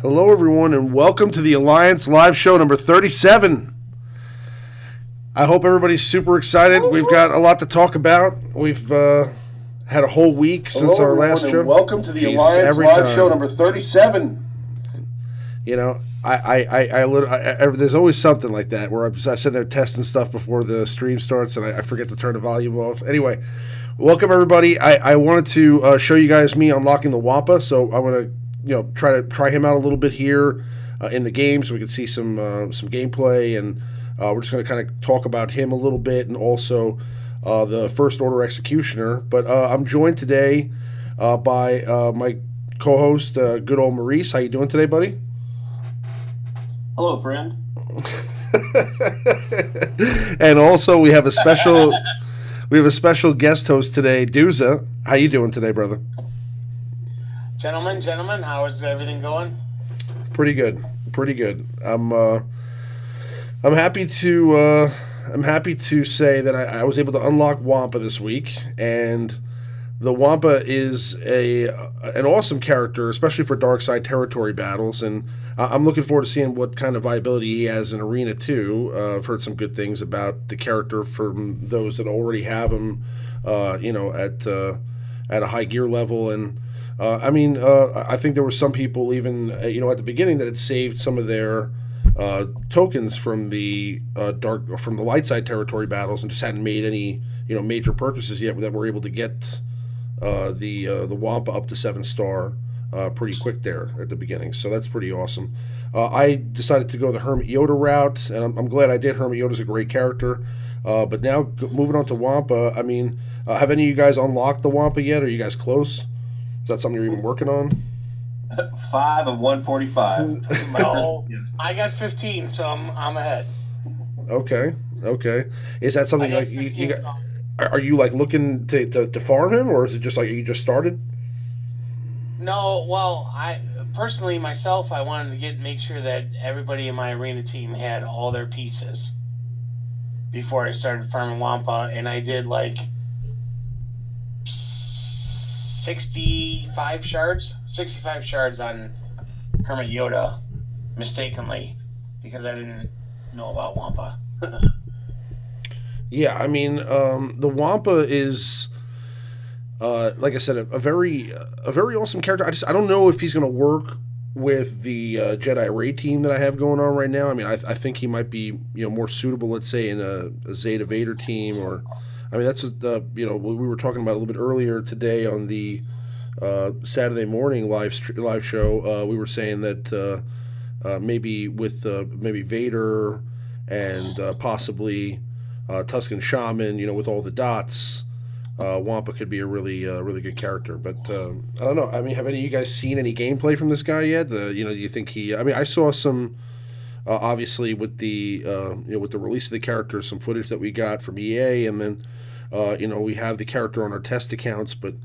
Hello, everyone, and welcome to the Alliance live show number 37. I hope everybody's super excited. We've got a lot to talk about. We've had a whole week since our last show. Welcome to the Alliance live show number 37. You know, there's always something like that where I sit there testing stuff before the stream starts and I forget to turn the volume off. Anyway, welcome everybody. I wanted to show you guys me unlocking the Wampa, so I want to try him out a little bit here in the game so we can see some gameplay, and we're just going to kind of talk about him a little bit and also the First Order Executioner. But I'm joined today by my co-host, good old Maurice. How you doing today, buddy? Hello, friend. And also we have a special guest host today, Duza. How you doing today, brother? Gentlemen, how is everything going? Pretty good. I'm happy to say that I was able to unlock Wampa this week, and the Wampa is an awesome character, especially for dark side territory battles, and I'm looking forward to seeing what kind of viability he has in Arena 2. I've heard some good things about the character from those that already have him, at a high gear level, and I think there were some people even, at the beginning that had saved some of their tokens from the light side territory battles and just hadn't made any, major purchases yet that were able to get the Wampa up to 7-star pretty quick there at the beginning. So that's pretty awesome. I decided to go the Hermit Yoda route, and I'm glad I did. Hermit Yoda's a great character. But now moving on to Wampa, have any of you guys unlocked the Wampa yet? Are you guys close? Is that something you're even working on? 5 of 145. No, I got 15, so I'm ahead. Okay. Is that something like you got? Are you like looking to farm him, or is it just like you just started? No, well, I personally myself, I wanted to make sure that everybody in my arena team had all their pieces before I started farming Wampa, and I did like 65 shards on Hermit Yoda mistakenly because I didn't know about Wampa. Yeah, the Wampa is, like I said, a very awesome character. I don't know if he's going to work with the Jedi raid team that I have going on right now. I think he might be more suitable, let's say, in a Zeta Vader team, or that's what we were talking about a little bit earlier today on the Saturday morning live show. We were saying that maybe with maybe Vader and possibly Tusken Shaman, with all the dots, Wampa could be a really good character. But I don't know. Have any of you guys seen any gameplay from this guy yet? Do you think he? I saw some. Obviously, with the with the release of the character, some footage that we got from EA, and then we have the character on our test accounts. But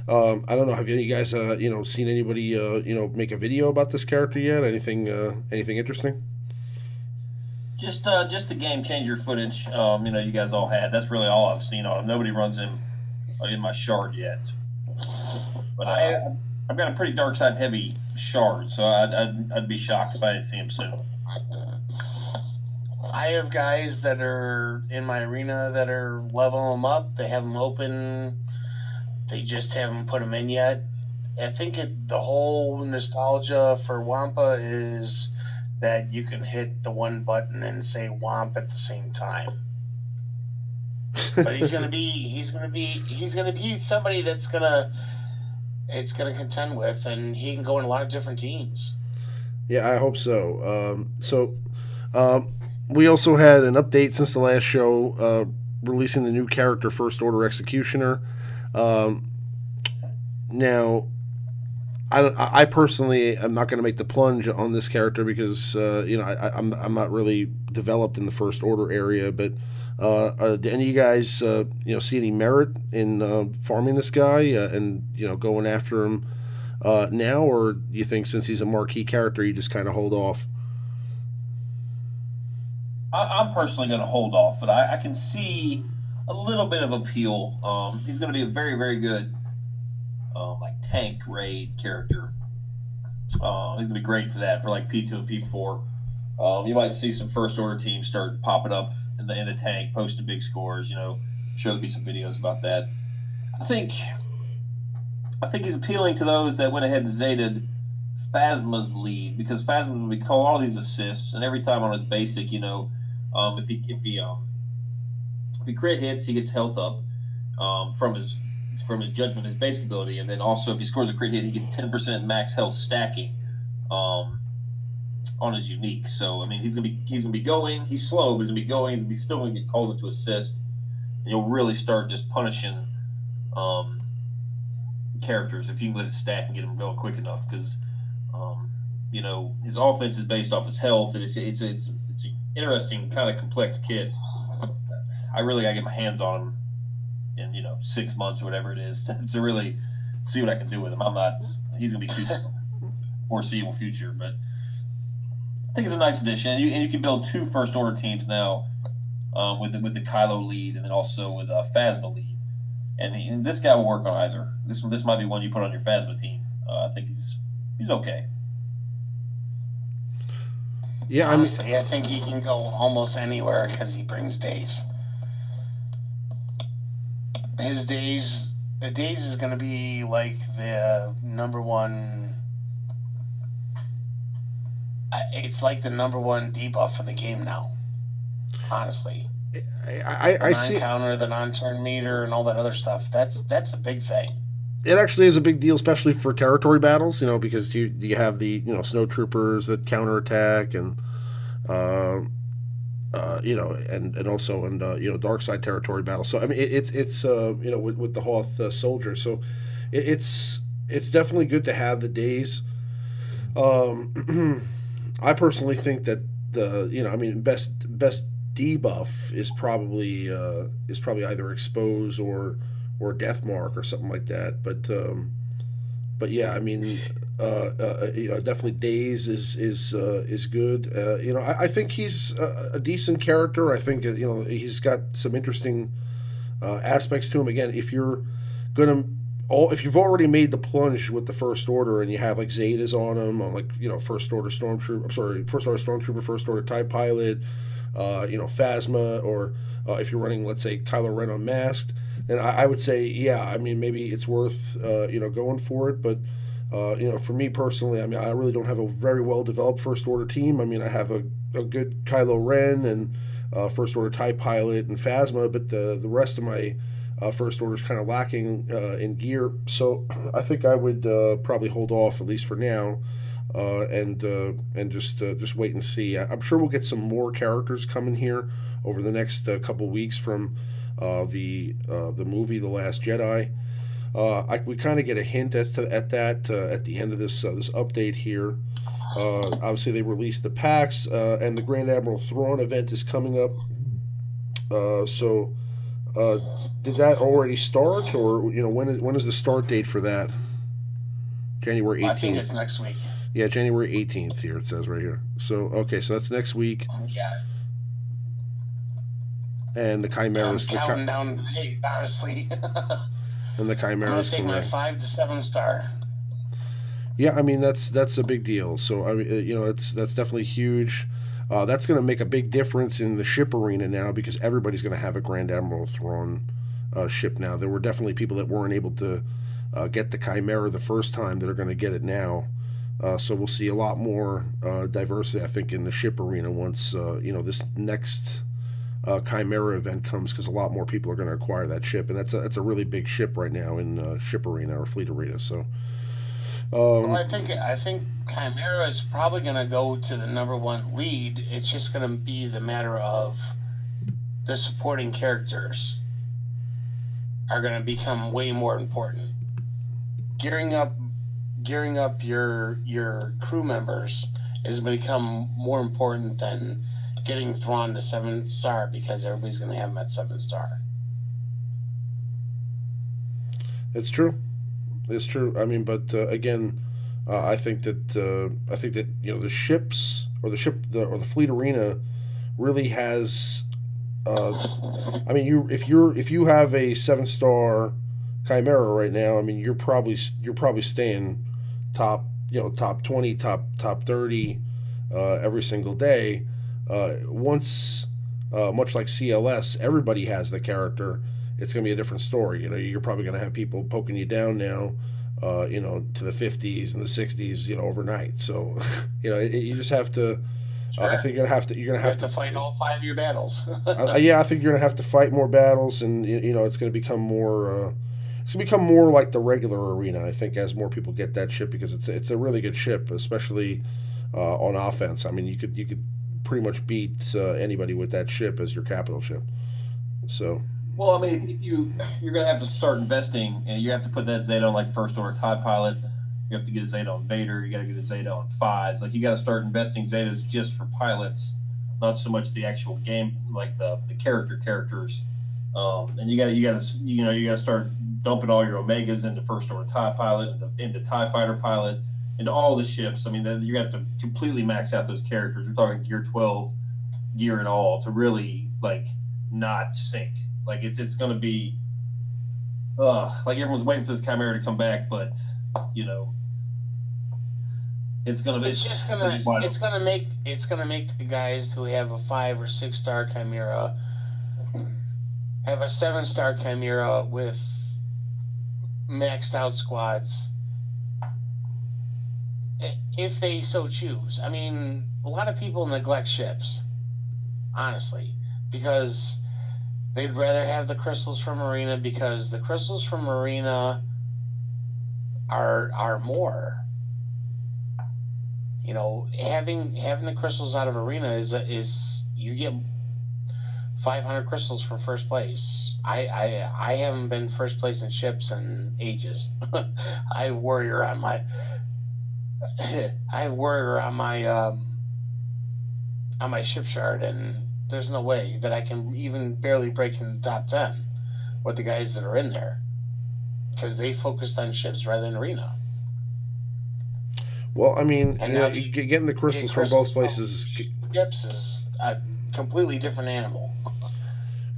I don't know. Have you guys seen anybody make a video about this character yet? Anything interesting? Just the game changer footage. You guys all had. That's really all I've seen on him. Nobody runs him in my shard yet. But I've got a pretty dark side heavy shard, so I'd be shocked if I didn't see him soon. I have guys that are in my arena that are leveling them up. They have them open. They just haven't put them in yet. I think the whole nostalgia for Wampa is that you can hit the one button and say Wamp at the same time. But he's gonna be somebody that's gonna contend with, and he can go in a lot of different teams. Yeah, I hope so. We also had an update since the last show, releasing the new character, First Order Executioner. Now, I personally am not going to make the plunge on this character because I'm not really developed in the First Order area. But do any of you guys see any merit in farming this guy and going after him now, or do you think since he's a marquee character, you just kind of hold off? I'm personally going to hold off, but I can see a little bit of appeal. He's going to be a very, very good tank raid character. He's gonna be great for that, for like P2 and P4. You might see some first order teams start popping up in the tank, posting big scores. Sure there'll be some videos about that. I think he's appealing to those that went ahead and Zeted Phasma's lead, because Phasma will be calling all these assists, and every time on his basic, if he crit hits, he gets health up from his judgment, his basic ability, and then also if he scores a crit hit, he gets 10% max health stacking on his unique. So I mean, he's gonna be going. He's slow, but he's gonna be going. He's gonna be still gonna get called into assist, and you'll really start just punishing characters if you can let it stack and get him going quick enough, because his offense is based off his health, and it's an interesting kind of complex kit. I really gotta get my hands on him in 6 months or whatever it is to really see what I can do with him. He's gonna be too foreseeable future, but I think it's a nice addition, and you can build 2 first order teams now with the Kylo lead, and then also with Phasma lead, and this guy will work on either. This might be one you put on your Phasma team. I think he's okay. Yeah, honestly, I think he can go almost anywhere because he brings days. The days is going to be like the number one. It's like the number one debuff for the game now. Honestly, I see the non-counter, the non-turn meter, and all that other stuff. That's a big thing. It actually is a big deal, especially for territory battles. Because you have the snow troopers that counterattack, and and also in dark side territory battles. So I mean, it's with the Hoth soldiers. So it's definitely good to have the days. I personally think that best debuff is probably either expose or death mark or something like that. But yeah, I mean, definitely days is good. I think he's a decent character. I think he's got some interesting aspects to him. Again, if you're gonna if you've already made the plunge with the First Order and you have like Zetas on them, on First Order Stormtrooper, First Order TIE Pilot, Phasma, or if you're running, let's say, Kylo Ren Unmasked, then I would say, yeah, I mean, maybe it's worth going for it. But for me personally, I mean, I really don't have a very well developed First Order team. I mean, I have a good Kylo Ren and First Order TIE Pilot and Phasma, but the rest of my First Order is kind of lacking in gear. So I think I would probably hold off, at least for now, and just wait and see. I'm sure we'll get some more characters coming here over the next couple weeks from the movie The Last Jedi. We kind of get a hint at that at the end of this update here. Obviously, they released the packs, and the Grand Admiral Thrawn event is coming up. Did that already start, or when is the start date for that? January 18th. I think it's next week. Yeah, January 18th here, it says right here. So okay, so that's next week. Yeah. And the Chimeras. Counting down the date, honestly. And the Chimeras. I'm gonna take my 5 to 7 star. Yeah, I mean that's a big deal. So I mean, that's definitely huge. That's going to make a big difference in the ship arena now, because everybody's going to have a Grand Admiral Thrawn ship now. There were definitely people that weren't able to get the Chimera the first time that are going to get it now. So we'll see a lot more diversity, I think, in the ship arena once this next Chimera event comes, because a lot more people are going to acquire that ship, and that's a really big ship right now in ship arena or fleet arena. So. Well, I think Chimera is probably going to go to the number one lead. It's just going to be the matter of the supporting characters are going to become way more important. Gearing up your crew members is going to become more important than getting Thrawn to 7 star, because everybody's going to have him at 7 star. It's true. It's true. I mean, but again, I think that the ships or the fleet arena really has. I mean, if you have a 7 star Chimera right now, I mean, you're probably staying top top 20, top 30 every single day. Once, much like CLS, everybody has the character. It's going to be a different story. You're probably going to have people poking you down now, to the 50s and the 60s, overnight. So, you just have to. Sure. I think you're gonna have to fight all 5 of your battles. Yeah, I think you're gonna have to fight more battles, and it's gonna become more. It's gonna become more like the regular arena. I think as more people get that ship, because it's a really good ship, especially on offense. I mean, you could pretty much beat anybody with that ship as your capital ship. So. Well, I mean, if you're gonna have to start investing, and you have to put that Zeta on like first order TIE pilot. You have to get a Zeta on Vader. You got to get a Zeta on 5s. Like, you got to start investing Zetas just for pilots, not so much the actual game, like the characters. And you got to start dumping all your Omegas into first order TIE pilot, into TIE fighter pilot, into all the ships. I mean, then you have to completely max out those characters. We're talking gear 12, gear and all, to really like not sink. Like, it's going to be, like everyone's waiting for this Chimera to come back, but it's gonna make the guys who have a 5 or 6 star Chimera have a 7-star Chimera with maxed out squads, if they so choose. I mean, a lot of people neglect ships, honestly, because they'd rather have the crystals from Arena, because the crystals from Arena are more. Having the crystals out of Arena is you get 500 crystals for first place. I haven't been first place in ships in ages. I have warrior on my ship shard, and there's no way that I can even barely break in the top 10 with the guys that are in there, because they focused on ships rather than Arena. Well, I mean, getting the crystals from both places. Ships is a completely different animal.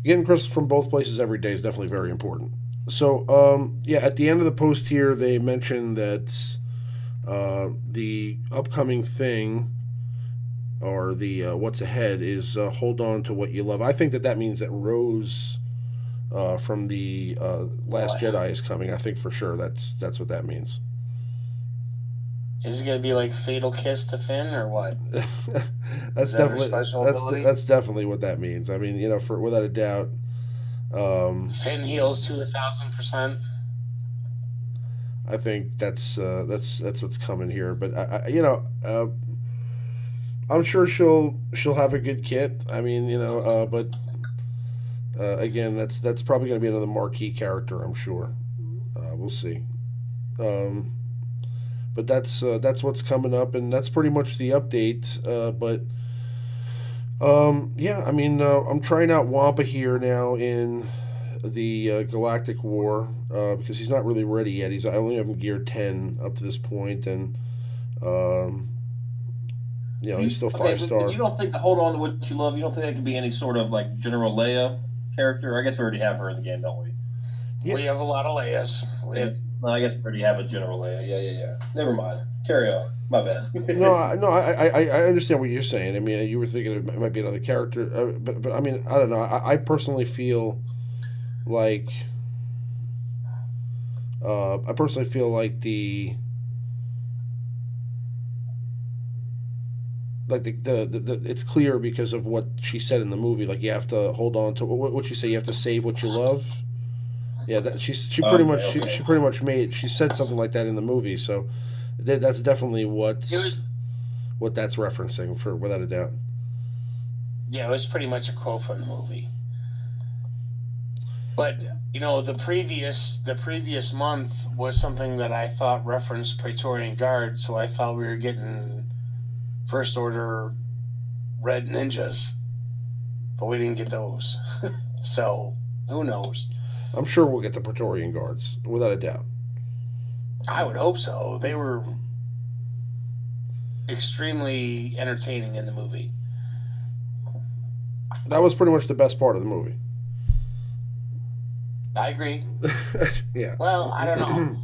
Getting crystals from both places every day is definitely very important. So, at the end of the post here, they mentioned that the upcoming thing, or the what's ahead, is hold on to what you love. I think that means that Rose from the Last Jedi is coming. I think for sure that's what that means. Is it going to be like Fatal Kiss to Finn, or what? That's definitely what that means. I mean, without a doubt. Finn heals to 1,000%. I think that's what's coming here. But I'm sure she'll have a good kit. I mean, but again, that's probably going to be another marquee character, I'm sure. We'll see. But that's what's coming up, and that's pretty much the update. I mean, I'm trying out Wampa here now in the Galactic War because he's not really ready yet. I only have him gear 10 up to this point, and he's still 5-star. You don't think to hold on to what you love? You don't think that could be any sort of like General Leia character? I guess we already have her in the game, don't we? Yeah. We have a lot of Leias. I guess we already have a General Leia. Yeah. Never mind. Carry on. My bad. I understand what you're saying. I mean, you were thinking it might be another character, but I mean, I don't know. I personally feel like the it's clear because of what she said in the movie. Like, you have to hold on to what she say. You have to save what you love. Yeah, she pretty much she said something like that in the movie. So that's definitely what that's referencing, for without a doubt. Yeah, it was pretty much a quote from the movie. But the previous month was something that I thought referenced Praetorian Guard, so I thought we were getting First Order Red Ninjas, but we didn't get those. So who knows? I'm sure we'll get the Praetorian Guards, without a doubt. I would hope so. They were extremely entertaining in the movie. That was pretty much the best part of the movie. I agree. Yeah. Well, I don't know.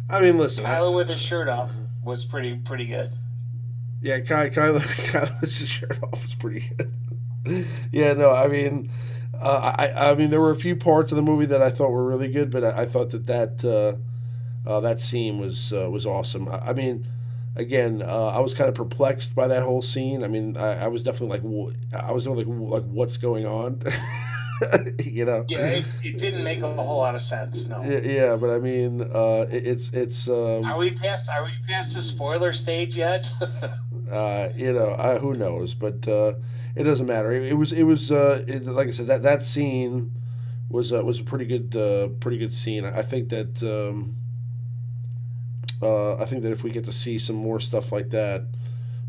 I mean, listen. Kylo with his shirt off. was pretty good. Yeah, Kylo's shirt off was pretty good. Yeah, no, I mean, I mean, there were a few parts of the movie that I thought were really good, but I thought that scene was awesome. I mean, again, I was kind of perplexed by that whole scene. I mean, I was definitely like, what's going on? You know? Yeah, it didn't make a whole lot of sense. No. Yeah, but I mean, it's. Are we past the spoiler stage yet? You know, who knows? But it doesn't matter. It was like I said, that scene was a pretty good scene. I think that if we get to see some more stuff like that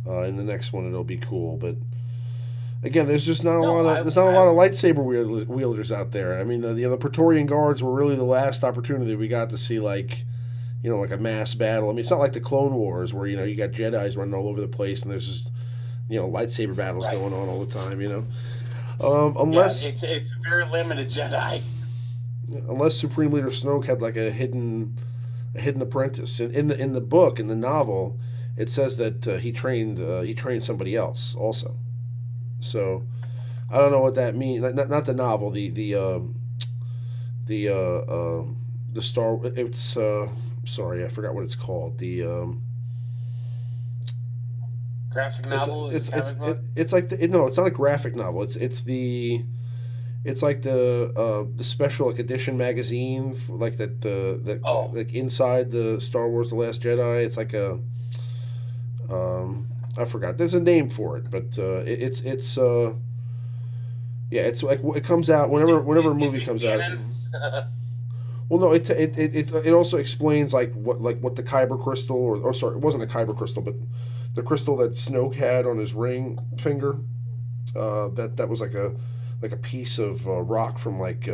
in the next one, it'll be cool. But again, there's just not a lot of lightsaber wielders out there. I mean, the Praetorian Guards were really the last opportunity we got to see, like, you know, like a mass battle. I mean, it's not like the Clone Wars where, you know, you got Jedis running all over the place and there's just, you know, lightsaber battles going on all the time. You know, unless it's a very limited Jedi. Unless Supreme Leader Snoke had like a hidden apprentice. In the book, in the novel, it says that he trained somebody else also. So I don't know what that means. Not the novel. The Star. It's sorry, I forgot what it's called. The graphic novel. It's like no, it's not a graphic novel. It's like the special like edition magazine like like inside the Star Wars: The Last Jedi. It's like a I forgot. There's a name for it, but it's like it comes out whenever a movie comes out. Well, no, it also explains like what the kyber crystal or sorry, it wasn't a kyber crystal, but the crystal that Snoke had on his ring finger. That was like a piece of rock from like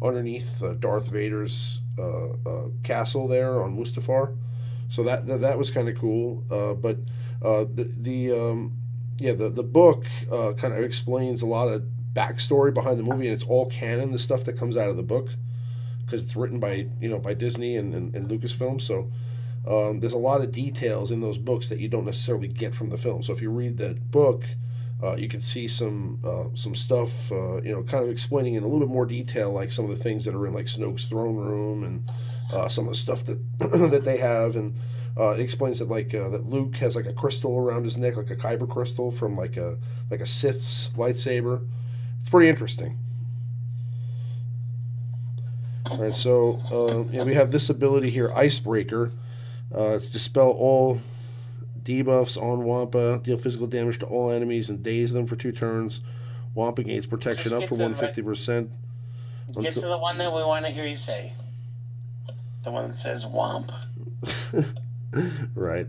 underneath Darth Vader's castle there on Mustafar. So that was kind of cool. But the book kind of explains a lot of backstory behind the movie, and it's all canon, the stuff that comes out of the book, because it's written by Disney and Lucasfilm. So there's a lot of details in those books that you don't necessarily get from the film. So if you read that book, you can see some stuff, kind of explaining in a little bit more detail, like some of the things that are in like Snoke's throne room and some of the stuff that that they have, and it explains that that Luke has like a crystal around his neck, like a kyber crystal from like a Sith's lightsaber. It's pretty interesting. All right, so we have this ability here, Icebreaker. It's dispel all debuffs on Wampa, deal physical damage to all enemies, and daze them for 2 turns. Wampa gains protection up for 150%. Get to the one that we want to hear you say. The one that says Wamp. Right.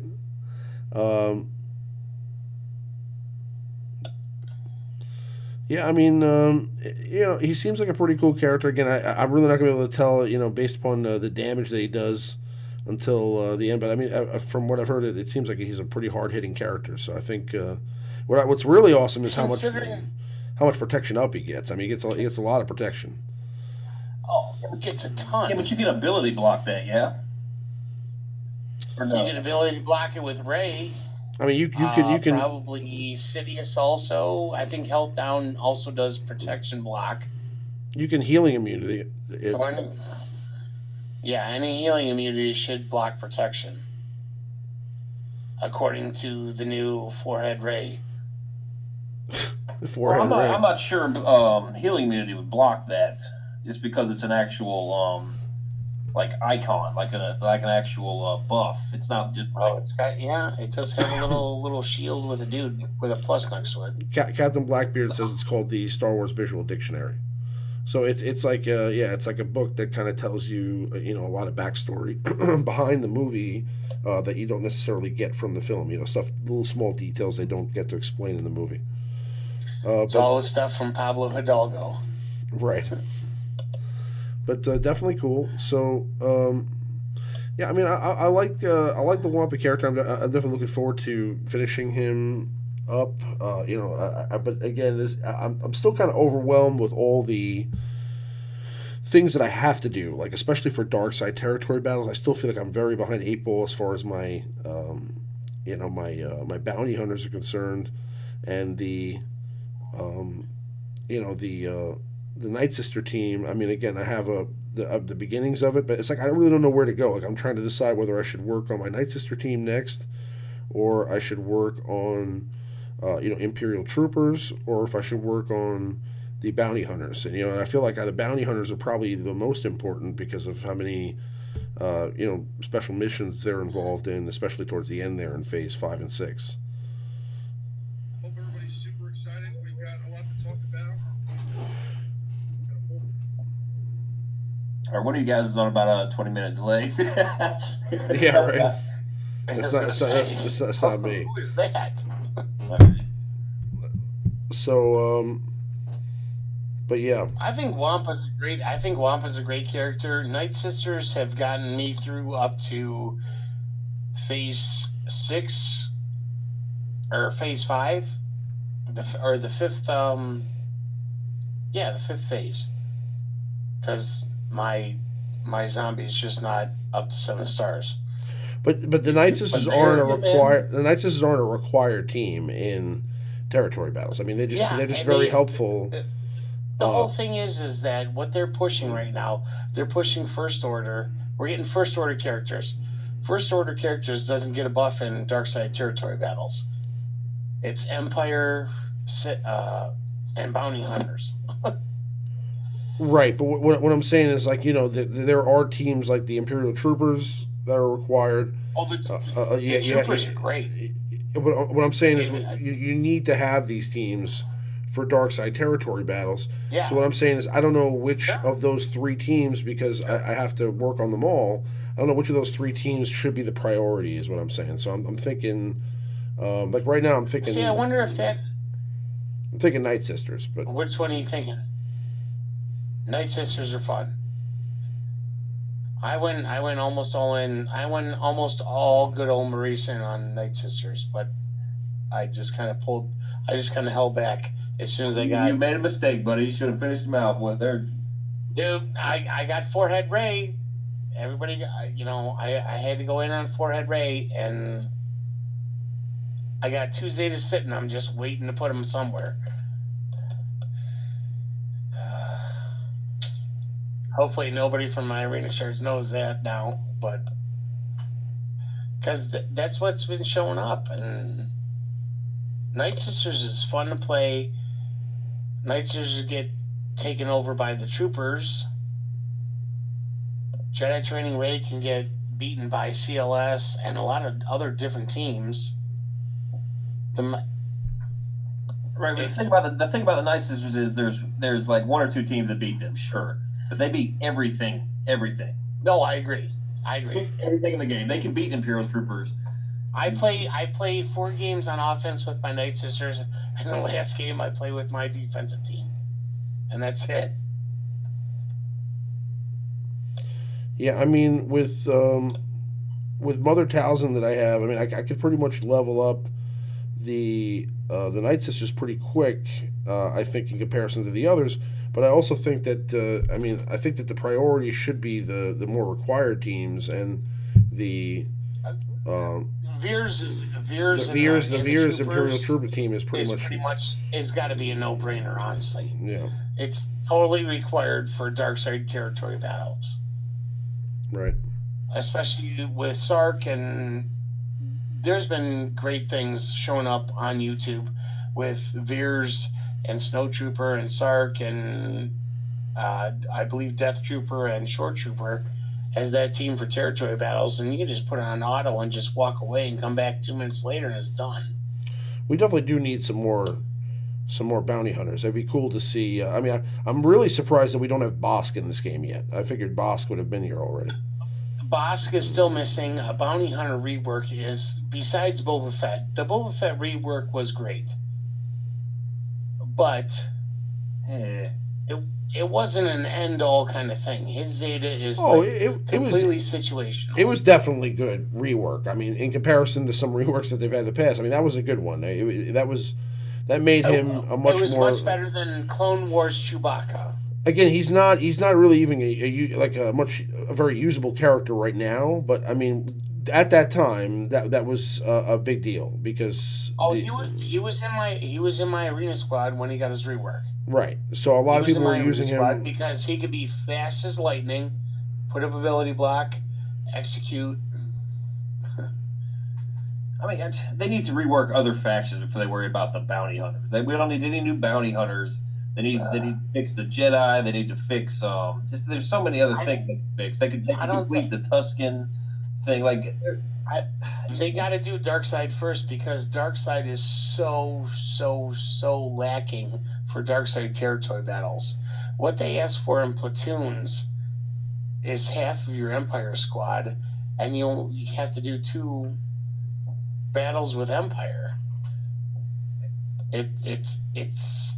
Yeah, I mean, he seems like a pretty cool character. Again, I'm really not going to be able to tell, based upon the damage that he does until the end. But I mean, from what I've heard, it seems like he's a pretty hard-hitting character. So I think what's really awesome is how much protection up he gets. I mean, he gets a lot of protection. Oh, he gets a ton. Yeah, but you can ability block that, yeah. Or no? You can ability block it with Rey. I mean, you can probably Sidious also. I think Health Down also does protection block. You can healing immunity. Any healing immunity should block protection, according to the new Forehead Rey. I'm not sure healing immunity would block that, just because it's an actual like icon, like an actual buff. It's not just. Oh, it's got it does have a little shield with a dude with a plus next to it. Captain Blackbeard says it's called the Star Wars Visual Dictionary. So it's like it's like a book that kind of tells you a lot of backstory behind the movie that you don't necessarily get from the film. Little small details they don't get to explain in the movie. It's all the stuff from Pablo Hidalgo. Right. But definitely cool. So I mean, I like the Wampa character. I'm definitely looking forward to finishing him up. But again, I'm still kind of overwhelmed with all the things that I have to do, like especially for dark side territory battles. I still feel like I'm very behind 8 ball as far as my my bounty hunters are concerned, and the the Night Sister team. I mean, again, I have the beginnings of it, but it's like I really don't know where to go. Like I'm trying to decide whether I should work on my Night Sister team next, or I should work on Imperial Troopers, or if I should work on the bounty hunters. And I feel like the bounty hunters are probably the most important because of how many special missions they're involved in, especially towards the end there in phase 5 and 6. Hope everybody's super excited. We've got a lot to talk about. Or what are you guys on about a 20-minute delay? Yeah, right. That's not me. Who is that? So, but yeah, I think Wampa's a great character. Night Sisters have gotten me through up to phase 6 or phase 5, the fifth. The fifth phase. Because my zombie's just not up to 7 stars. But the Night Sisters aren't a required. The Night Sisters aren't a required team in territory battles. I mean, they're just very helpful. The whole thing is that what they're pushing right now, they're pushing First Order. We're getting First Order characters. First Order characters doesn't get a buff in dark side territory battles. It's Empire and bounty hunters. Right, but what I'm saying is, like, there are teams like the Imperial Troopers that are required. Oh, the Troopers are great. What I'm saying is you need to have these teams for dark side territory battles. Yeah. So what I'm saying is I don't know which of those 3 teams, because I have to work on them all. I don't know which of those 3 teams should be the priority is what I'm saying. So I'm thinking, like right now I'm thinking. See, I wonder if that. I'm thinking Night Sisters, but which one are you thinking? Night Sisters are fun. I went almost all in. I went almost all good old Maurice on Night Sisters, but I just kind of held back as soon as I got. You made a mistake, buddy. You should have finished them out. Boy, dude, I got Forehead Ray. Everybody, I had to go in on Forehead Ray, and I got 2 Zetas sitting. I'm just waiting to put them somewhere. Hopefully nobody from my arena shares knows that now, but because that's what's been showing up. And Night Sisters is fun to play. Night Sisters get taken over by the Troopers. Jedi Training Ray can get beaten by CLS and a lot of other different teams. Right, but the thing about the Night Sisters is there's like 1 or 2 teams that beat them, sure. But they beat everything. No, I agree. Everything in the game. They can beat Imperial Troopers. I play 4 games on offense with my Night Sisters, and the last game I play with my defensive team. And that's it. Yeah, I mean, with Mother Talzin that I have, I mean, I could pretty much level up the Night Sisters pretty quick, I think, in comparison to the others. But I also think that I think that the priority should be the more required teams, and the Veers Imperial Trooper team is pretty much has got to be a no-brainer, honestly. Yeah, it's totally required for dark side territory battles, right? Especially with Sark, and there's been great things showing up on YouTube with Veers and Snow Trooper and Sark and I believe Death Trooper and Short Trooper as that team for territory battles, and you can just put it on auto and just walk away and come back 2 minutes later and it's done. We definitely do need some more bounty hunters. It'd be cool to see. I'm really surprised that we don't have Bosk in this game yet. I figured Bosk would have been here already. Bosk is still missing. A bounty hunter rework is, besides Boba Fett. The Boba Fett rework was great. But it wasn't an end-all kind of thing. His Zeta is completely situational. It was definitely good rework. I mean, in comparison to some reworks that they've had in the past, I mean, that was a good one. That made him a much more... It was much better than Clone Wars Chewbacca. again, he's not really even a very usable character right now. But I mean, at that time, that was a big deal because he was in my arena squad when he got his rework. right. So a He lot of was in people were my using squad him. because he could be fast as lightning, put up ability block, execute. I mean, they need to rework other factions before they worry about the bounty hunters. We don't need any new bounty hunters. They need to fix the Jedi. They need to fix just there's so many other things they can fix. They could complete the Tusken thing. Like they got to do Darkseid first because Darkseid is so lacking for Darkseid territory battles. What they ask for in platoons is half of your Empire squad, and you have to do 2 battles with Empire. It's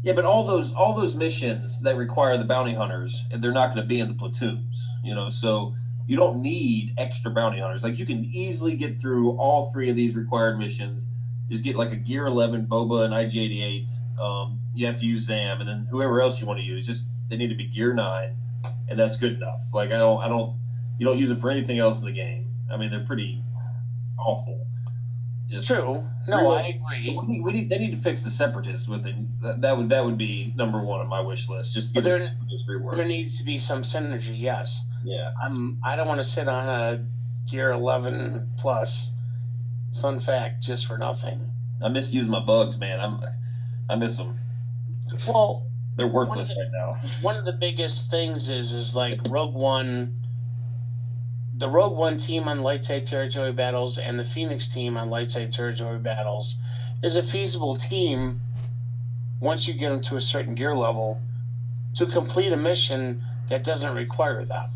yeah, but all those missions that require the bounty hunters, they're not going to be in the platoons, so you don't need extra bounty hunters. Like, you can easily get through all 3 of these required missions. Just get like a Gear 11 Boba and IG-88. You have to use Zam, and then whoever else you want to use, just they need to be Gear 9, and that's good enough. Like, you don't use them for anything else in the game. I mean, they're pretty awful. True. No, I agree. They need to fix the Separatists with it. That would be number 1 on my wish list. Just get this rework. There needs to be some synergy. Yes. Yeah. I don't want to sit on a Gear 11 plus Sun Fact just for nothing. I miss using my bugs, man. I miss them. Well, they're worthless right now. One of the biggest things is like Rogue One. The Rogue One team on light side territory battles and the Phoenix team on light side territory battles is a feasible team once you get them to a certain gear level to complete a mission that doesn't require them.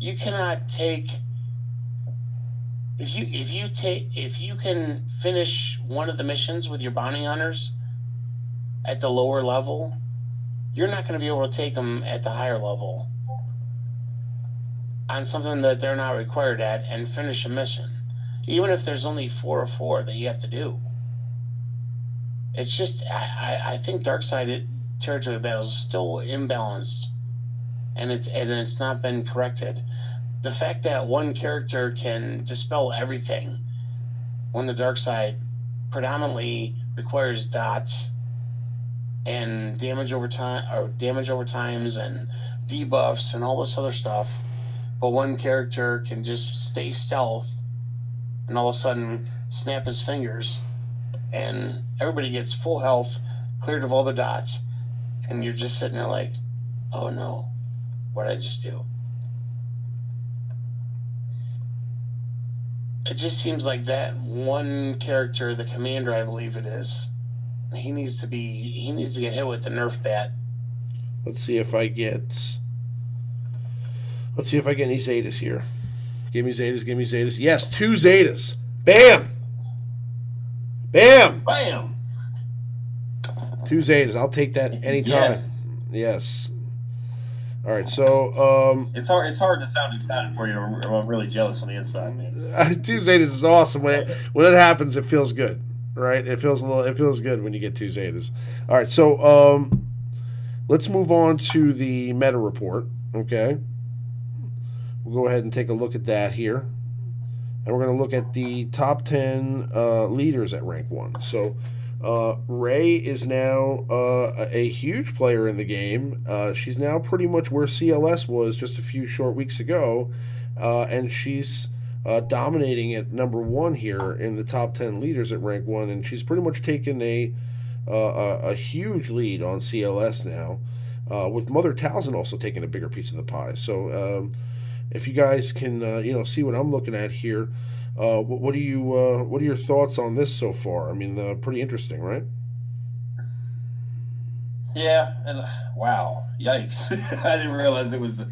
You cannot take if you can finish one of the missions with your bounty hunters at the lower level, you're not going to be able to take them at the higher level on something that they're not required at and finish a mission, even if there's only 4 or 4 that you have to do. It's just I think Darkseid territory battles is still imbalanced, and it's not been corrected. The fact that one character can dispel everything when the Darkseid predominantly requires dots and damage over times and debuffs and all this other stuff. But one character can just stay stealth and all of a sudden snap his fingers and everybody gets full health, cleared of all the dots, and you're just sitting there like, oh no, what did I just do? It just seems like that one character, the commander, I believe it is, he needs to get hit with the Nerf bat. Let's see if I get any Zetas here. Give me Zetas. Yes, 2 Zetas. Bam! Bam! Bam! 2 Zetas. I'll take that anytime. Yes. All right, so it's hard to sound excited for you. I'm really jealous on the inside, man. 2 Zetas is awesome. When it happens, it feels good, right? It feels good when you get 2 Zetas. All right, so let's move on to the meta report. Okay. We'll go ahead and take a look at that here. And we're going to look at the top 10 leaders at rank 1. So Rey is now a huge player in the game. She's now pretty much where CLS was just a few short weeks ago. And she's dominating at number 1 here in the top 10 leaders at rank 1. And she's pretty much taken a huge lead on CLS now, with Mother Talzin also taking a bigger piece of the pie. So if you guys can see what I'm looking at here, what are your thoughts on this so far? I mean, pretty interesting, right? Yeah, and wow, yikes! I didn't realize it was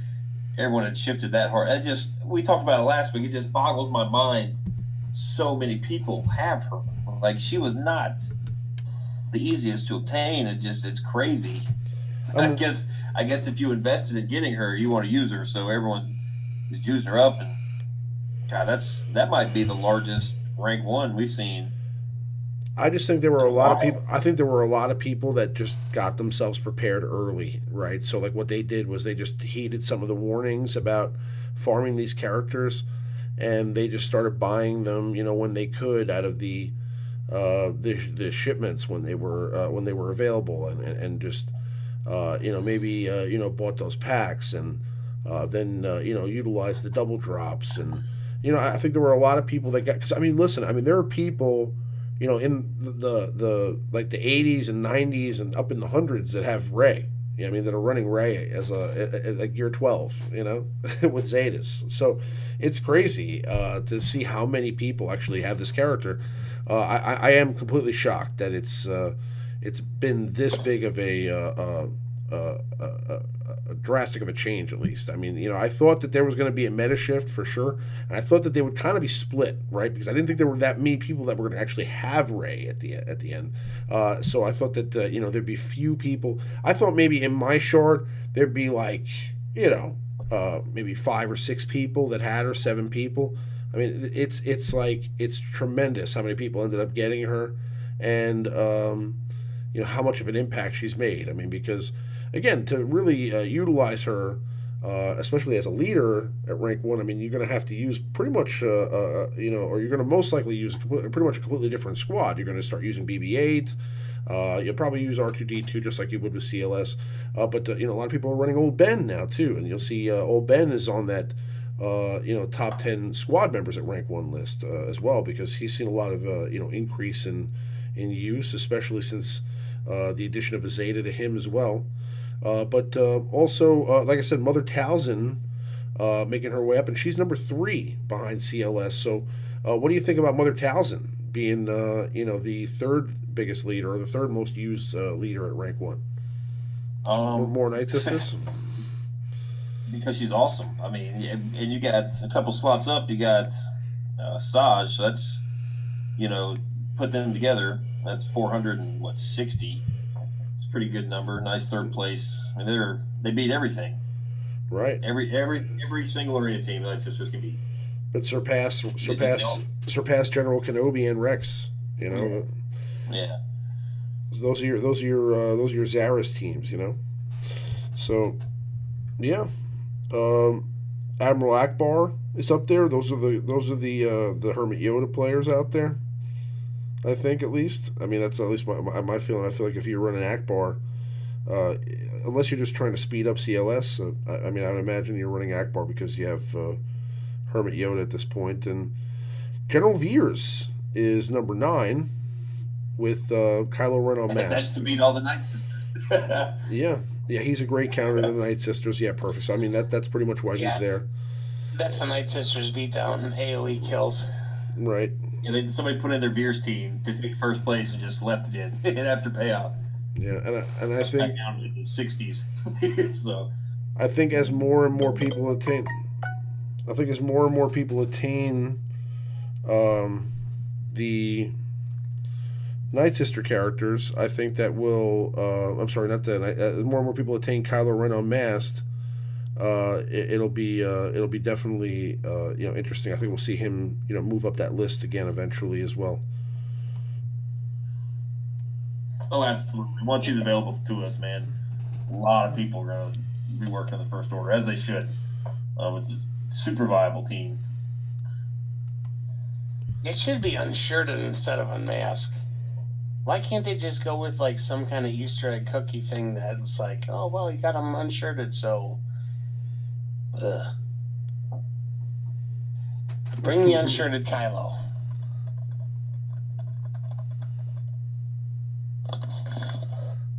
everyone had shifted that hard. We talked about it last week. It just boggles my mind. So many people have her. Like, she was not the easiest to obtain. It's crazy. I guess if you invested in getting her, you want to use her. So everyone is juicing her up, and God, that might be the largest rank 1 we've seen I just think there were a lot of people. I think there were a lot of people that just got themselves prepared early, right? So like what they did was they just heeded some of the warnings about farming these characters, and they just started buying them, when they could out of the shipments when they were available, and just maybe bought those packs, and then utilized the double drops, and I think there were a lot of people that got, because listen, there are people in the like the 80s and 90s and up in the hundreds that have Ray. That are running Ray as like year 12, with Zetas. So it's crazy to see how many people actually have this character. I am completely shocked that it's been this big of a drastic of a change, at least. I thought that there was going to be a meta shift for sure, and I thought that they would kind of be split, right? Because I didn't think there were that many people that were going to actually have Ray at the end. So I thought that there'd be few people. I thought maybe in my shard there'd be like maybe 5 or 6 people that had her, 7 people. It's tremendous how many people ended up getting her, and how much of an impact she's made. Because again, to really utilize her, especially as a leader at rank 1, you're going to have to use pretty much, or you're going to most likely use pretty much a completely different squad. You're going to start using BB-8. You'll probably use R2-D2 just like you would with CLS. But a lot of people are running Old Ben now too, and you'll see Old Ben is on that top 10 squad members at rank 1 list as well, because he's seen a lot of increase in use, especially since the addition of a Zeta to him as well. But also, like I said, Mother Talzin making her way up, and she's number 3 behind CLS. So what do you think about Mother Talzin being the 3rd biggest leader, or the 3rd most used leader at rank 1? More Night Sisters? Because she's awesome. And you got a couple slots up, you got Saj, so that's, put them together, that's 460. It's a pretty good number. Nice 3rd place. They beat everything. Right. Every single arena team Night Sisters can beat. But surpass General Kenobi and Rex. Yeah. Those are your Zaris teams. So, yeah. Admiral Akbar is up there. Those are the Hermit Yoda players out there. I think, at least. That's at least my feeling. I feel like if you run an Akbar, unless you're just trying to speed up CLS, I would imagine you're running Akbar because you have Hermit Yoda at this point. And General Veers is number 9 with Kylo Ren on mask. That's to beat all the Night Sisters. Yeah, he's a great counter to the Night Sisters. Yeah, perfect. So that's pretty much why he's there. That's the Night Sisters beatdown AOE kills. Right. Yeah, somebody put in their Veers team to take 1st place and just left it in after payout. Yeah, and I think back down to the 60s. So I think as more and more people attain, the Night Sister characters, I think that will. I'm sorry, not that. More and more people attain Kylo Ren unmasked. It'll be definitely interesting. I think we'll see him move up that list again eventually as well. Oh, absolutely. Once he's available to us, man, a lot of people are going to be working the First Order, as they should. It's a super viable team. It should be unshirted instead of unmasked. Why can't they just go with like some kind of Easter egg cookie thing that's like, oh, well, you got them unshirted, so... Bring the unshirted Kylo.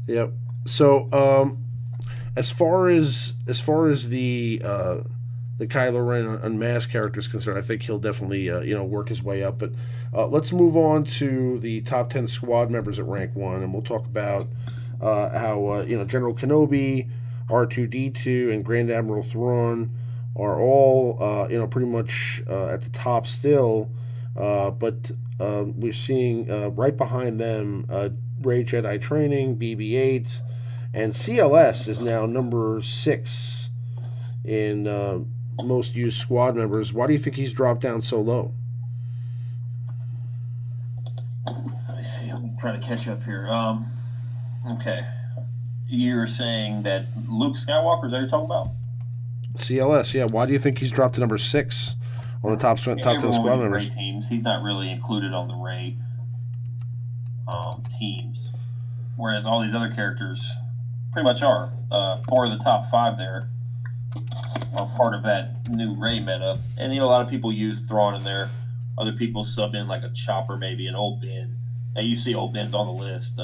Yep. So, as far as the Kylo Ren unmasked character is concerned, I think he'll definitely work his way up. But let's move on to the top 10 squad members at rank 1, and we'll talk about how General Kenobi, R2-D2, and Grand Admiral Thrawn are all pretty much at the top still, but we're seeing right behind them Rey Jedi Training, BB-8, and CLS is now number 6 in most used squad members. Why do you think he's dropped down so low? Let me see. trying to catch up here. Okay. You're saying that Luke Skywalker, is that what you're talking about? CLS, yeah. Why do you think he's dropped to number 6 on the top 10 squad members? Ray teams. He's not really included on the Ray teams, whereas all these other characters pretty much are. 4 of the top 5 there are part of that new Ray meta, and a lot of people use Thrawn in there. Other people sub in like a Chopper, maybe an Old Ben. Now you see Old Ben's on the list.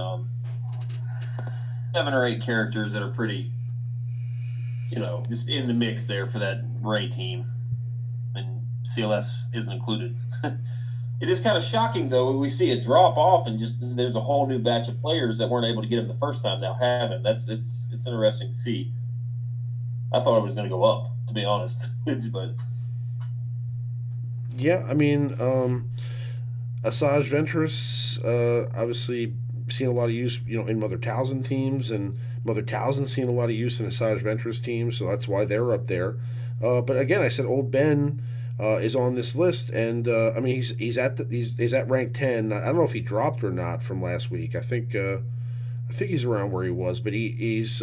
7 or 8 characters that are pretty, just in the mix there for that Ray team, and CLS isn't included. It is kind of shocking, though, when we see a drop off and just there's a whole new batch of players that weren't able to get him the first time now have him. It's interesting to see. I thought it was going to go up, to be honest, but yeah, I mean, Asajj Ventress, obviously seen a lot of use, in Mother Talzin teams, and Mother Talzin seen a lot of use in Asajj Ventress teams, so that's why they're up there. But again, I said Old Ben is on this list, and I mean he's at rank 10. I don't know if he dropped or not from last week. I think he's around where he was, but he's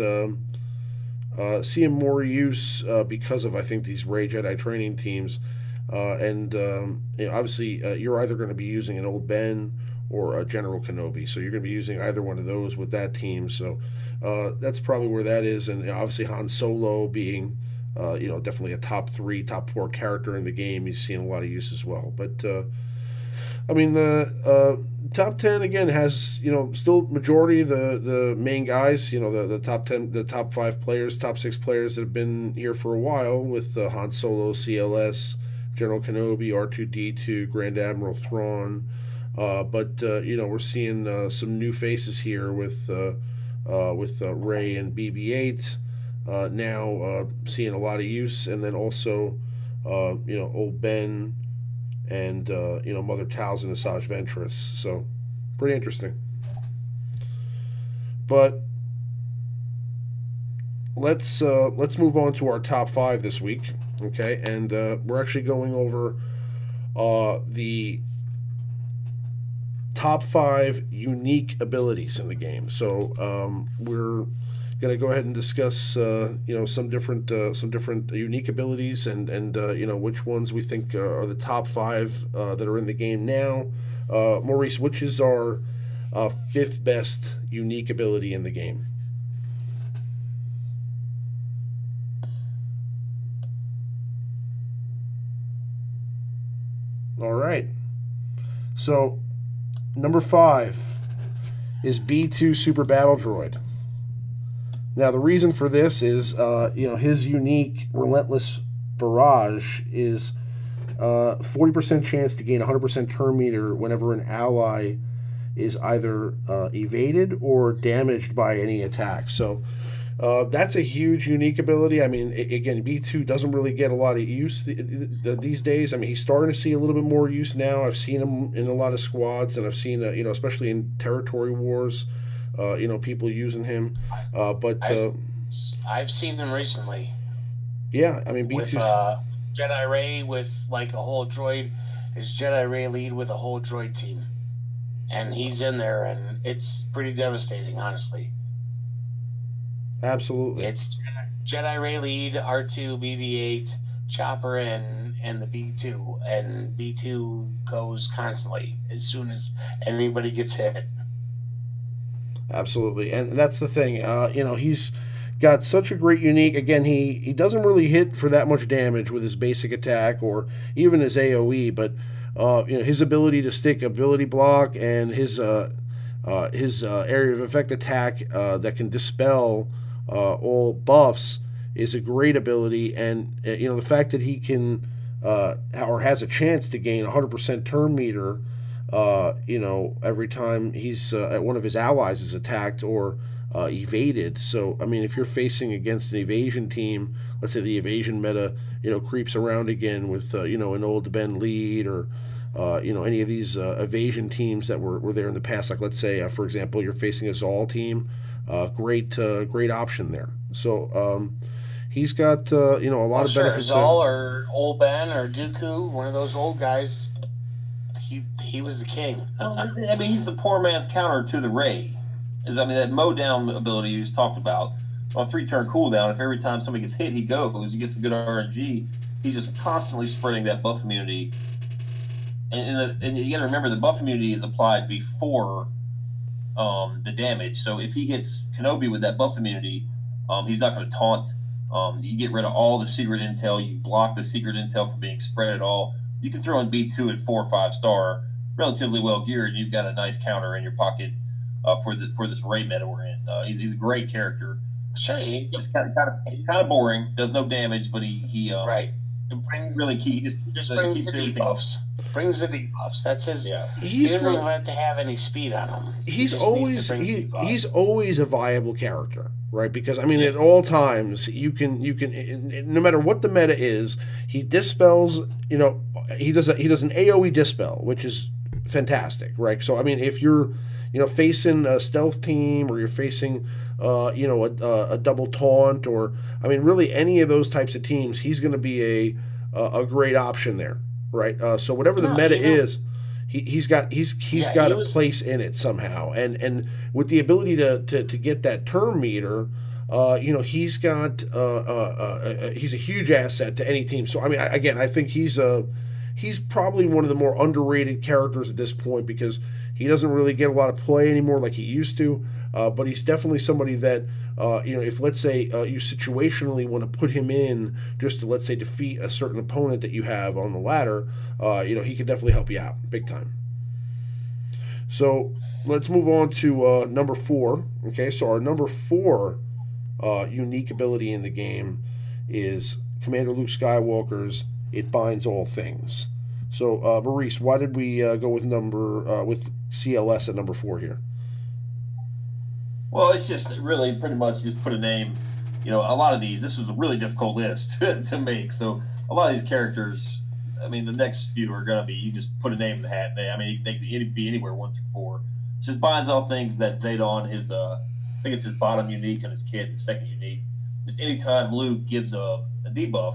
seeing more use because of, I think, these Ray Jedi training teams, and obviously you're either going to be using an Old Ben or a General Kenobi, so you're going to be using either one of those with that team. So that's probably where that is, and obviously Han Solo being definitely a top 3, top 4 character in the game. He's seeing a lot of use as well. But I mean, the top 10 again has still majority of the main guys. The top 10, the top 5 players, top 6 players that have been here for a while with Han Solo, CLS, General Kenobi, R2D2, Grand Admiral Thrawn. But we're seeing some new faces here with Ray and BB-8. Now seeing a lot of use, and then also Old Ben and Mother Talzin, Asajj Ventress. So pretty interesting. But let's move on to our top 5 this week, okay? And we're actually going over the top 5 unique abilities in the game. So we're going to go ahead and discuss some different unique abilities, and which ones we think are the top 5 that are in the game now. Maurice, which is our 5th best unique ability in the game? All right. So number 5 is B2 Super Battle Droid. Now, the reason for this is, his unique Relentless Barrage is 40% chance to gain 100% turn meter whenever an ally is either evaded or damaged by any attack. So that's a huge unique ability. I mean, again, B2 doesn't really get a lot of use these days. I mean, he's starting to see a little bit more use now. I've seen him in a lot of squads, and I've seen, especially in territory wars, people using him. But I've seen him recently. Yeah, I mean, B2 with Jedi Ray with like a whole droid. His Jedi Ray lead with a whole droid team, and he's in there, and it's pretty devastating, honestly. Absolutely. It's Jedi Ray lead, R2, BB-8, Chopper, and the B2, and B2 goes constantly as soon as anybody gets hit. Absolutely, and that's the thing. He's got such a great unique. Again, he doesn't really hit for that much damage with his basic attack or even his AOE, but his ability to stick ability block and his area of effect attack that can dispel all buffs is a great ability. And the fact that he can or has a chance to gain 100% turn meter every time he's one of his allies is attacked or evaded. So, I mean, if you're facing against an evasion team, let's say the evasion meta, creeps around again with, an Old Ben lead or, any of these evasion teams that were there in the past. Like, let's say, for example, you're facing a Zal team, great option there. So, he's got, a lot of benefits. Zal or Old Ben or Dooku, one of those old guys, he was the king. Well, I mean, he's the poor man's counter to the Ray. That mow down ability you just talked about on a 3-turn cooldown. If every time somebody gets hit, he goes, you get some good RNG. He's just constantly spreading that buff immunity. And you got to remember, the buff immunity is applied before the damage. So if he hits Kenobi with that buff immunity, he's not going to taunt. You get rid of all the secret intel. You block the secret intel from being spread at all. You can throw in B2 at 4 or 5 star, relatively well geared, and you've got a nice counter in your pocket for this Ray meta we're in. He's a great character. Sure, He's kind of boring. Does no damage, but he right. It brings really key. He just brings keeps the everything debuffs. Brings the debuffs. That's his. Yeah. He doesn't even have to have any speed on him. He's always a viable character, right? Because I mean, at all times you can no matter what the meta is, he dispels. You know, he does an AOE dispel, which is fantastic, right? So I mean, if you're facing a stealth team, or you're facing a double taunt, or I mean, really any of those types of teams, he's going to be a great option there, right? So whatever the meta is, he's got a place in it somehow, and with the ability to get that turn meter, he's got he's a huge asset to any team. So I mean, I think he's probably one of the more underrated characters at this point, because he doesn't really get a lot of play anymore like he used to. But he's definitely somebody that, if let's say you situationally want to put him in just to, let's say, defeat a certain opponent that you have on the ladder, he can definitely help you out big time. So let's move on to number 4. Okay, so our number 4 unique ability in the game is Commander Luke Skywalker's It Binds All Things. So Maurice, why did we go with with CLS at number 4 here? Well, it's just really pretty much just put a name. A lot of these, this was a really difficult list to make. So a lot of these characters, I mean, the next few are going to be, you just put a name in the hat. I mean, they could be anywhere 1 through 4. Just binds all things that Zeta on his, I think it's his bottom unique and his kit, his second unique. Just anytime Luke gives a debuff,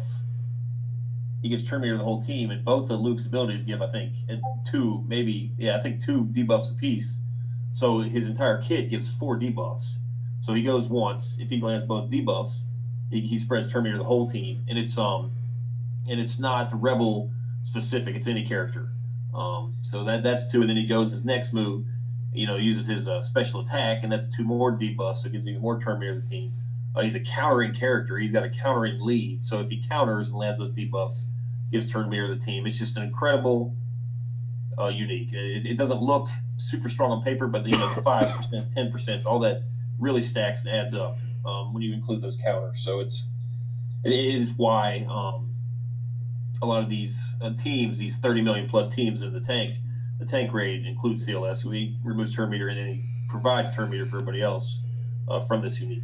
he gives turn meter to the whole team, and both of Luke's abilities give, I think, 2 debuffs apiece. So his entire kit gives 4 debuffs. So he goes once. If he lands both debuffs, he spreads turn meter to the whole team, and it's not rebel specific. It's any character. So that's 2, and then he goes his next move. Uses his special attack, and that's 2 more debuffs. So it gives even more turn meter to the team. He's a countering character. He's got a countering lead. So if he counters and lands those debuffs, gives turn meter to the team. It's just an incredible unique. It doesn't look super strong on paper, but the 5%, 10%, all that really stacks and adds up when you include those counters. So it is why a lot of these teams, these 30 million plus teams in the tank raid includes CLS. So he removes turn meter, and then he provides turn meter for everybody else from this unique.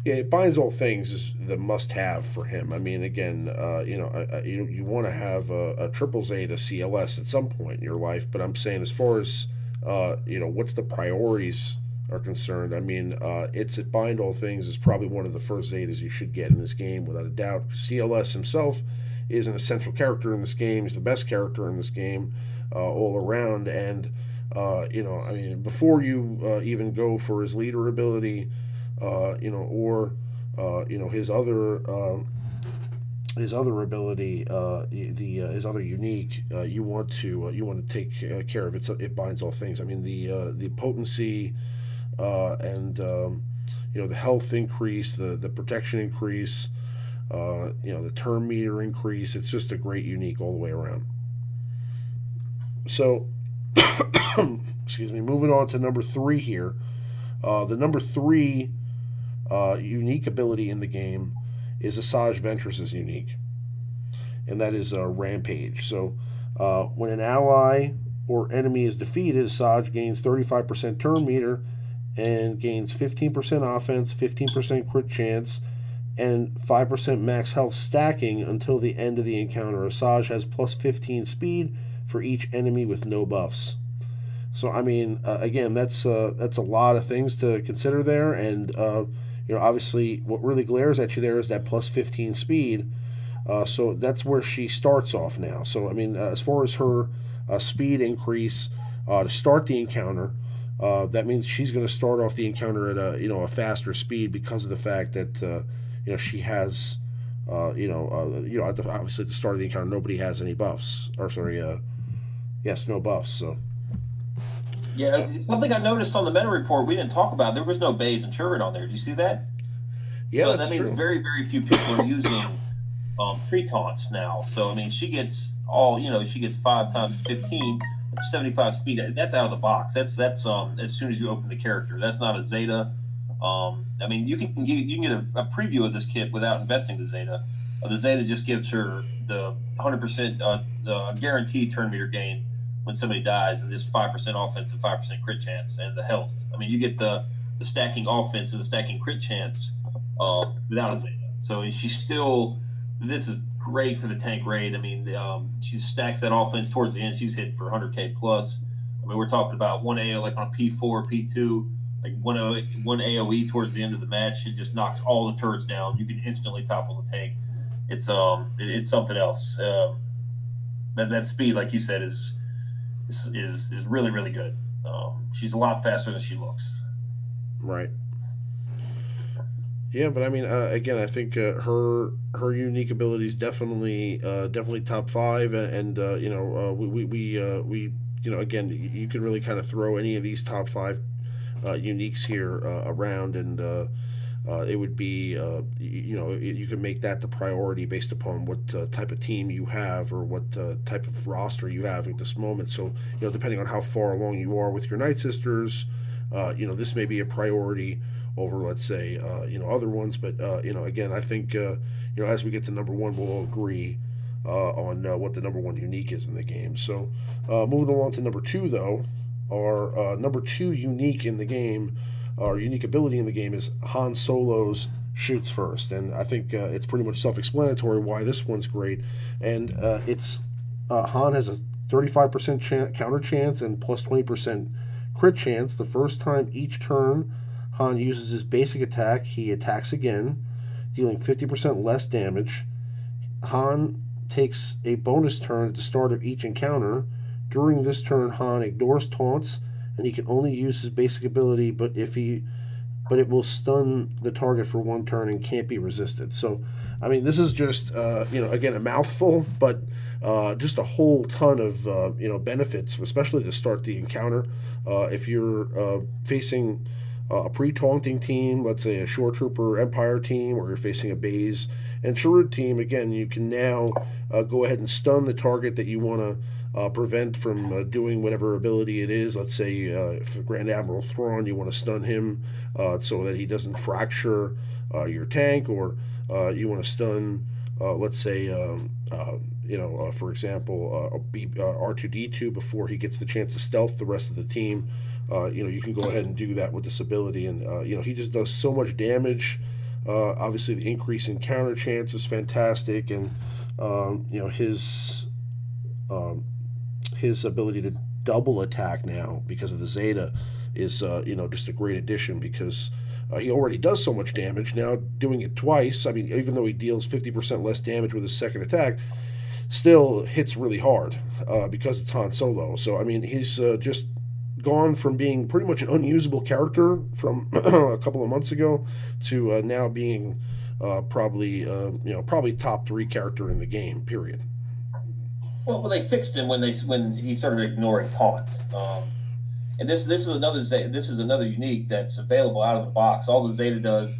Yeah, It Binds All Things is the must-have for him. I mean, again, you want to have a triple Zeta CLS at some point in your life, but I'm saying as far as what's the priorities are concerned, I mean, It Bind All Things is probably one of the first Zetas you should get in this game without a doubt. CLS himself is an essential character in this game. He's the best character in this game all around, and before you even go for his leader ability. Or his other ability, his other unique. You want to take care of it. It binds all things. I mean, the potency, and the health increase, the protection increase, the turn meter increase. It's just a great unique all the way around. So, excuse me. Moving on to number 3 here. The number 3 unique ability in the game is Asajj Ventress's unique, and that is Rampage. So when an ally or enemy is defeated, Asajj gains 35% turn meter and gains 15% offense, 15% crit chance, and 5% max health stacking until the end of the encounter. Asajj has plus 15 speed for each enemy with no buffs. So I mean, again, that's a lot of things to consider there, and obviously what really glares at you there is that plus 15 speed. So that's where she starts off now. So I mean, as far as her speed increase to start the encounter, that means she's going to start off the encounter at a faster speed because of the fact that she has obviously at the start of the encounter nobody has any buffs, or sorry, yes, no buffs. So yeah, something I noticed on the meta report we didn't talk about. There was no Baze and turret on there. Did you see that? Yeah, so that means true. very, very few people are using pre-taunts now. So I mean, she gets she gets 5 times 15, 75 speed. That's out of the box. That's as soon as you open the character. That's not a Zeta. I mean, you can get a preview of this kit without investing the Zeta. The Zeta just gives her the 100% the guaranteed turn meter gain when somebody dies, and just 5% offense and 5% crit chance, and the health. I mean, you get the stacking offense and the stacking crit chance without a Zeta. So she's still. This is great for the tank raid. I mean, she stacks that offense towards the end. She's hit for 100K plus. I mean, we're talking about one AO like on P4, P2, like one AOE towards the end of the match. It just knocks all the turrets down. You can instantly topple the tank. It's something else. That speed, like you said, is really, really good. She's a lot faster than she looks. Right. Yeah, but I mean, again, I think her unique abilities definitely top 5, and we again, you can really kind of throw any of these top 5 uniques here around, and it would be you can make that the priority based upon what type of team you have, or what type of roster you have at this moment. So depending on how far along you are with your Night Sisters, this may be a priority over, let's say, other ones. But again, I think as we get to number 1, we'll all agree on what the number 1 unique is in the game. So moving along to number 2, though, our number 2 unique in the game, our unique ability in the game, is Han Solo's shoots first, and I think it's pretty much self-explanatory why this one's great. And it's Han has a 35% counter chance and plus 20% crit chance the first time each turn Han uses his basic attack. He attacks again, dealing 50% less damage. Han takes a bonus turn at the start of each encounter. During this turn, Han ignores taunts, and he can only use his basic ability, but it will stun the target for 1 turn and can't be resisted. So, I mean, this is just again, a mouthful, but just a whole ton of benefits, especially to start the encounter. If you're facing a pre-taunting team, let's say a Shore Trooper Empire team, or you're facing a Baze and Chirrut team, again, you can now go ahead and stun the target that you want to prevent from doing whatever ability it is. Let's say for Grand Admiral Thrawn, you want to stun him so that he doesn't fracture your tank, or you want to stun, let's say, for example, R2-D2 before he gets the chance to stealth the rest of the team. You can go ahead and do that with this ability, and he just does so much damage. Obviously, the increase in counter chance is fantastic, and his ability to double attack now because of the Zeta is just a great addition, because he already does so much damage. Now doing it twice, I mean, even though he deals 50% less damage with his second attack, still hits really hard because it's Han Solo. So I mean, he's just gone from being pretty much an unusable character from a couple of months ago to now being probably top 3 character in the game, period. Well, they fixed him when he started ignoring taunt. And this is another unique that's available out of the box. All the Zeta does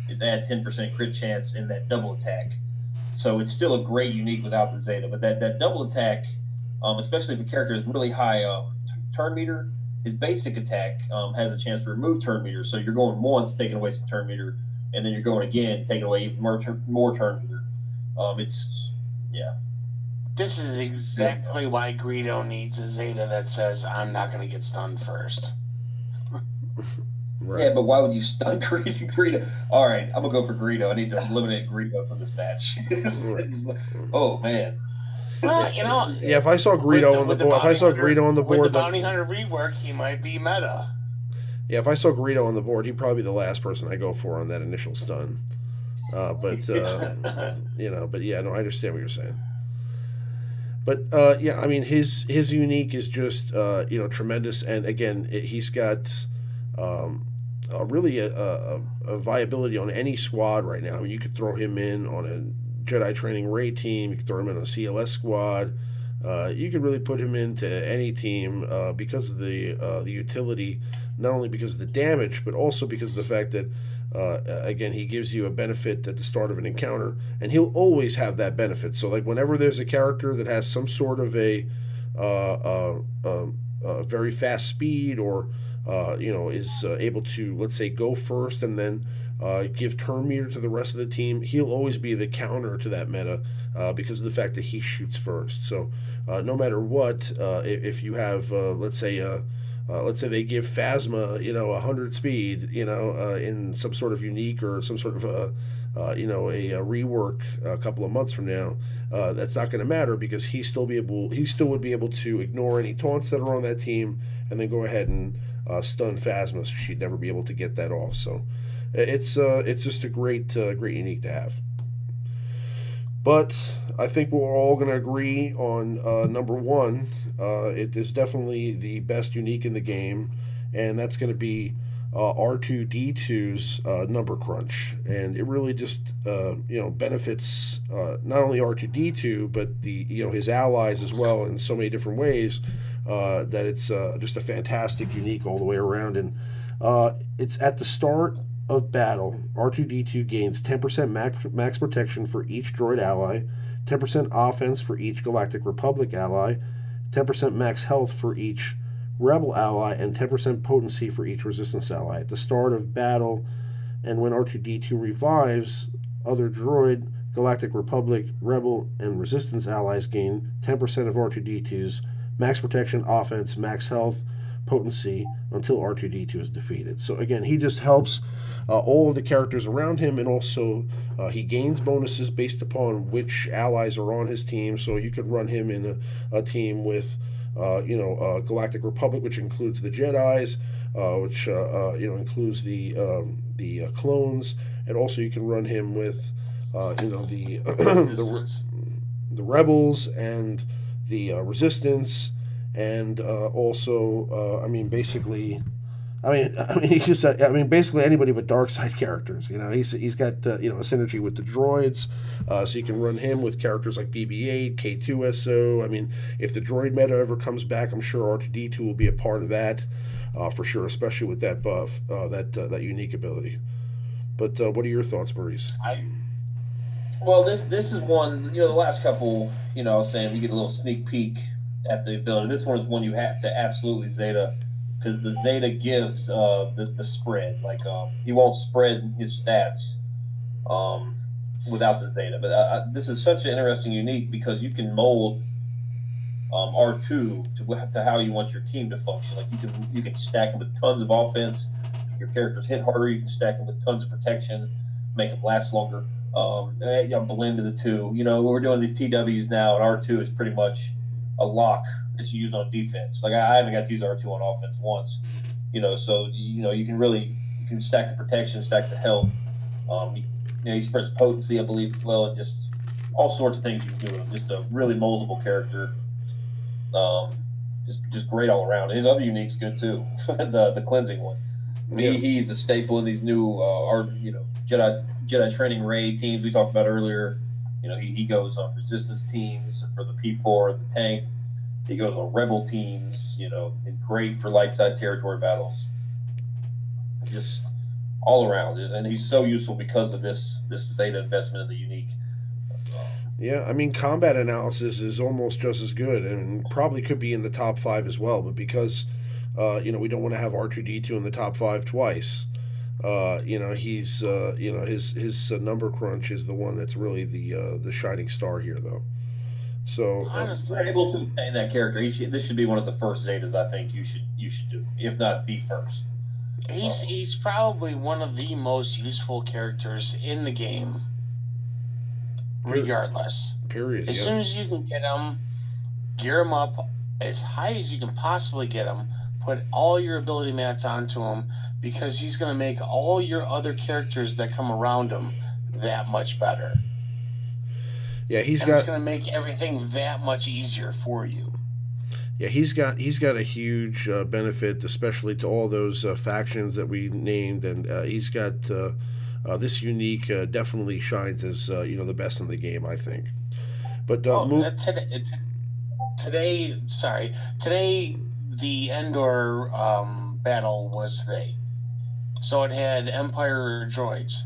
is add 10% crit chance in that double attack. So it's still a great unique without the Zeta. But that double attack, especially if a character has really high turn meter, his basic attack has a chance to remove turn meter. So you're going once, taking away some turn meter, and then you're going again, taking away even more turn meter. This is exactly why Greedo needs a Zeta that says, I'm not going to get stunned first. Right. Yeah, but why would you stun Greedo? All right, I'm going to go for Greedo. I need to eliminate Greedo from this match. Oh, man. Well, yeah. If I saw Greedo on the board, with the Bounty Hunter rework, he might be meta. Yeah, if I saw Greedo on the board, he'd probably be the last person I go for on that initial stun. But but yeah, no, I understand what you're saying. But yeah, I mean, his unique is just tremendous, and again, he's got um, really a viability on any squad right now. I mean, you could throw him in on a Jedi training raid team. You could throw him in a CLS squad. You could really put him into any team because of the utility, not only because of the damage, but also because of the fact that again, he gives you a benefit at the start of an encounter, and he'll always have that benefit. So like whenever there's a character that has some sort of very fast speed, or is able to, let's say, go first and then give turn meter to the rest of the team, he'll always be the counter to that meta because of the fact that he shoots first. So no matter what, if you have, let's say they give Phasma, 100 speed, in some sort of unique or some sort of a rework a couple of months from now. That's not going to matter because he still would be able to ignore any taunts that are on that team, and then go ahead and stun Phasma. So she'd never be able to get that off. So it's just a great unique to have. But I think we're all going to agree on number one. It is definitely the best unique in the game, and that's going to be R2D2's number crunch. And it really just benefits not only R2D2 but his allies as well in so many different ways that it's just a fantastic unique all the way around. And it's at the start of battle, R2D2 gains 10% max protection for each droid ally, 10% offense for each Galactic Republic ally, 10% max health for each Rebel ally, and 10% potency for each Resistance ally. At the start of battle, and when R2D2 revives, other droid, Galactic Republic, Rebel, and Resistance allies gain 10% of R2D2's max protection, offense, max health, potency until R2D2 is defeated. So again, he just helps all of the characters around him, and also he gains bonuses based upon which allies are on his team. So you could run him in a team with Galactic Republic, which includes the Jedis, which includes the clones, and also you can run him with the the rebels and the resistance, and also basically anybody but dark side characters. He's got a synergy with the droids, so you can run him with characters like BB-8, K2SO. I mean, if the droid meta ever comes back, I'm sure R2D2 will be a part of that for sure, especially with that buff, that unique ability. But what are your thoughts, Maurice? Well, this is one. The last couple, I was saying you get a little sneak peek at the ability. This one is one you have to absolutely Zeta, because the Zeta gives the spread. Like he won't spread his stats without the Zeta. But this is such an interesting unique because you can mold R2 to how you want your team to function. Like you can stack him with tons of offense. Your characters hit harder. You can stack him with tons of protection, make them last longer. Blend of the two. We're doing these TWs now, and R2 is pretty much a lock that you use on defense. Like I haven't got to use R2 on offense once. So you can stack the protection, stack the health. He spreads potency, I believe, well, and just all sorts of things you can do with him. Just a really moldable character. Just great all around. His other unique's good too. the cleansing one. He's a staple in these new Jedi training raid teams we talked about earlier. He goes on resistance teams for the P4 and the tank. He goes on rebel teams. He's great for light side territory battles. Just all around, and he's so useful because of this Zeta investment in the unique. Yeah, I mean, combat analysis is almost just as good, and probably could be in the top 5 as well. But because we don't want to have R2D2 in the top 5 twice. He's his number crunch is the one that's really the shining star here, though. So we're able to obtain that character. This should be one of the first Zetas I think you should do, if not the first. He's probably one of the most useful characters in the game, regardless. Period. As soon as you can get him, gear him up as high as you can possibly get him. Put all your ability mats onto him, because he's going to make all your other characters that come around him that much better. Yeah, it's going to make everything that much easier for you. Yeah, he's got a huge benefit, especially to all those factions that we named, and he's got this unique definitely shines as the best in the game, I think. But today the Endor battle was today, so it had Empire droids.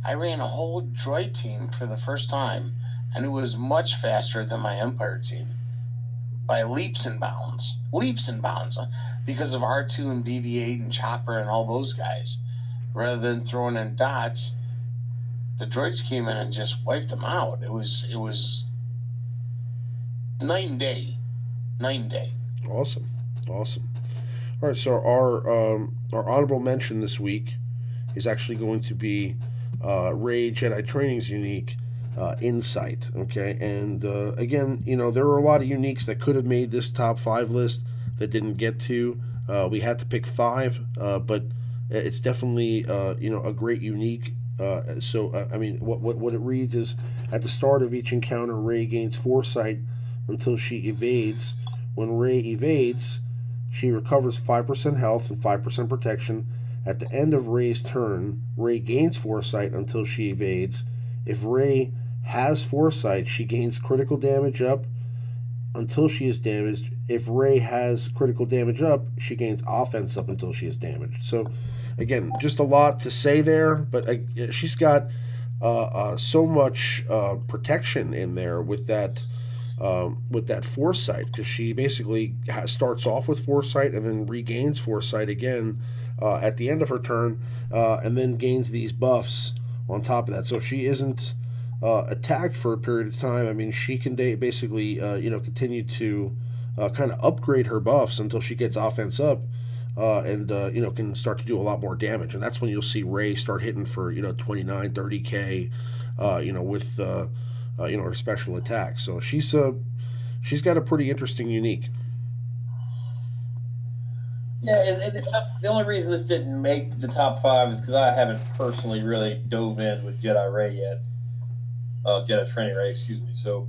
I ran a whole droid team for the first time, and it was much faster than my Empire team by leaps and bounds, because of R2 and BB-8 and Chopper and all those guys. Rather than throwing in dots, the droids came in and just wiped them out. It was night and day. Awesome. All right, so our honorable mention this week is actually going to be Rey Jedi Training's unique insight. Okay, and again, there are a lot of uniques that could have made this top 5 list that didn't get to. We had to pick 5, but it's definitely a great unique. What it reads is, at the start of each encounter, Rey gains foresight until she evades. When Rey evades, she recovers 5% health and 5% protection. At the end of Rey's turn, Rey gains foresight until she evades. If Rey has foresight, she gains critical damage up until she is damaged. If Rey has critical damage up, she gains offense up until she is damaged. So, again, just a lot to say there, but she's got so much protection in there with that foresight, because she basically starts off with foresight and then regains foresight again at the end of her turn, and then gains these buffs on top of that. So if she isn't attacked for a period of time, she can basically continue to kind of upgrade her buffs until she gets offense up, and can start to do a lot more damage. And that's when you'll see Rey start hitting for 29, 30k, with her special attack. So she's got a pretty interesting unique. Yeah, and the only reason this didn't make the top 5 is because I haven't personally really dove in with Jedi Rey yet. Jedi Training Rey, excuse me. So,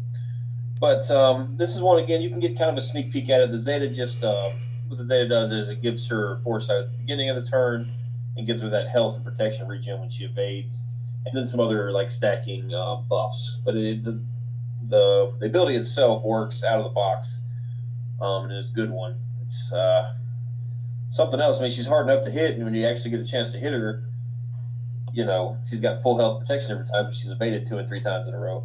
but this is one, again, you can get kind of a sneak peek at it. The Zeta what the Zeta does is it gives her foresight at the beginning of the turn and gives her that health and protection regen when she evades, and then some other stacking buffs. But the ability itself works out of the box, and it's a good one. It's something else. She's hard enough to hit, and when you actually get a chance to hit her, she's got full health protection every time, but she's evaded 2 and 3 times in a row.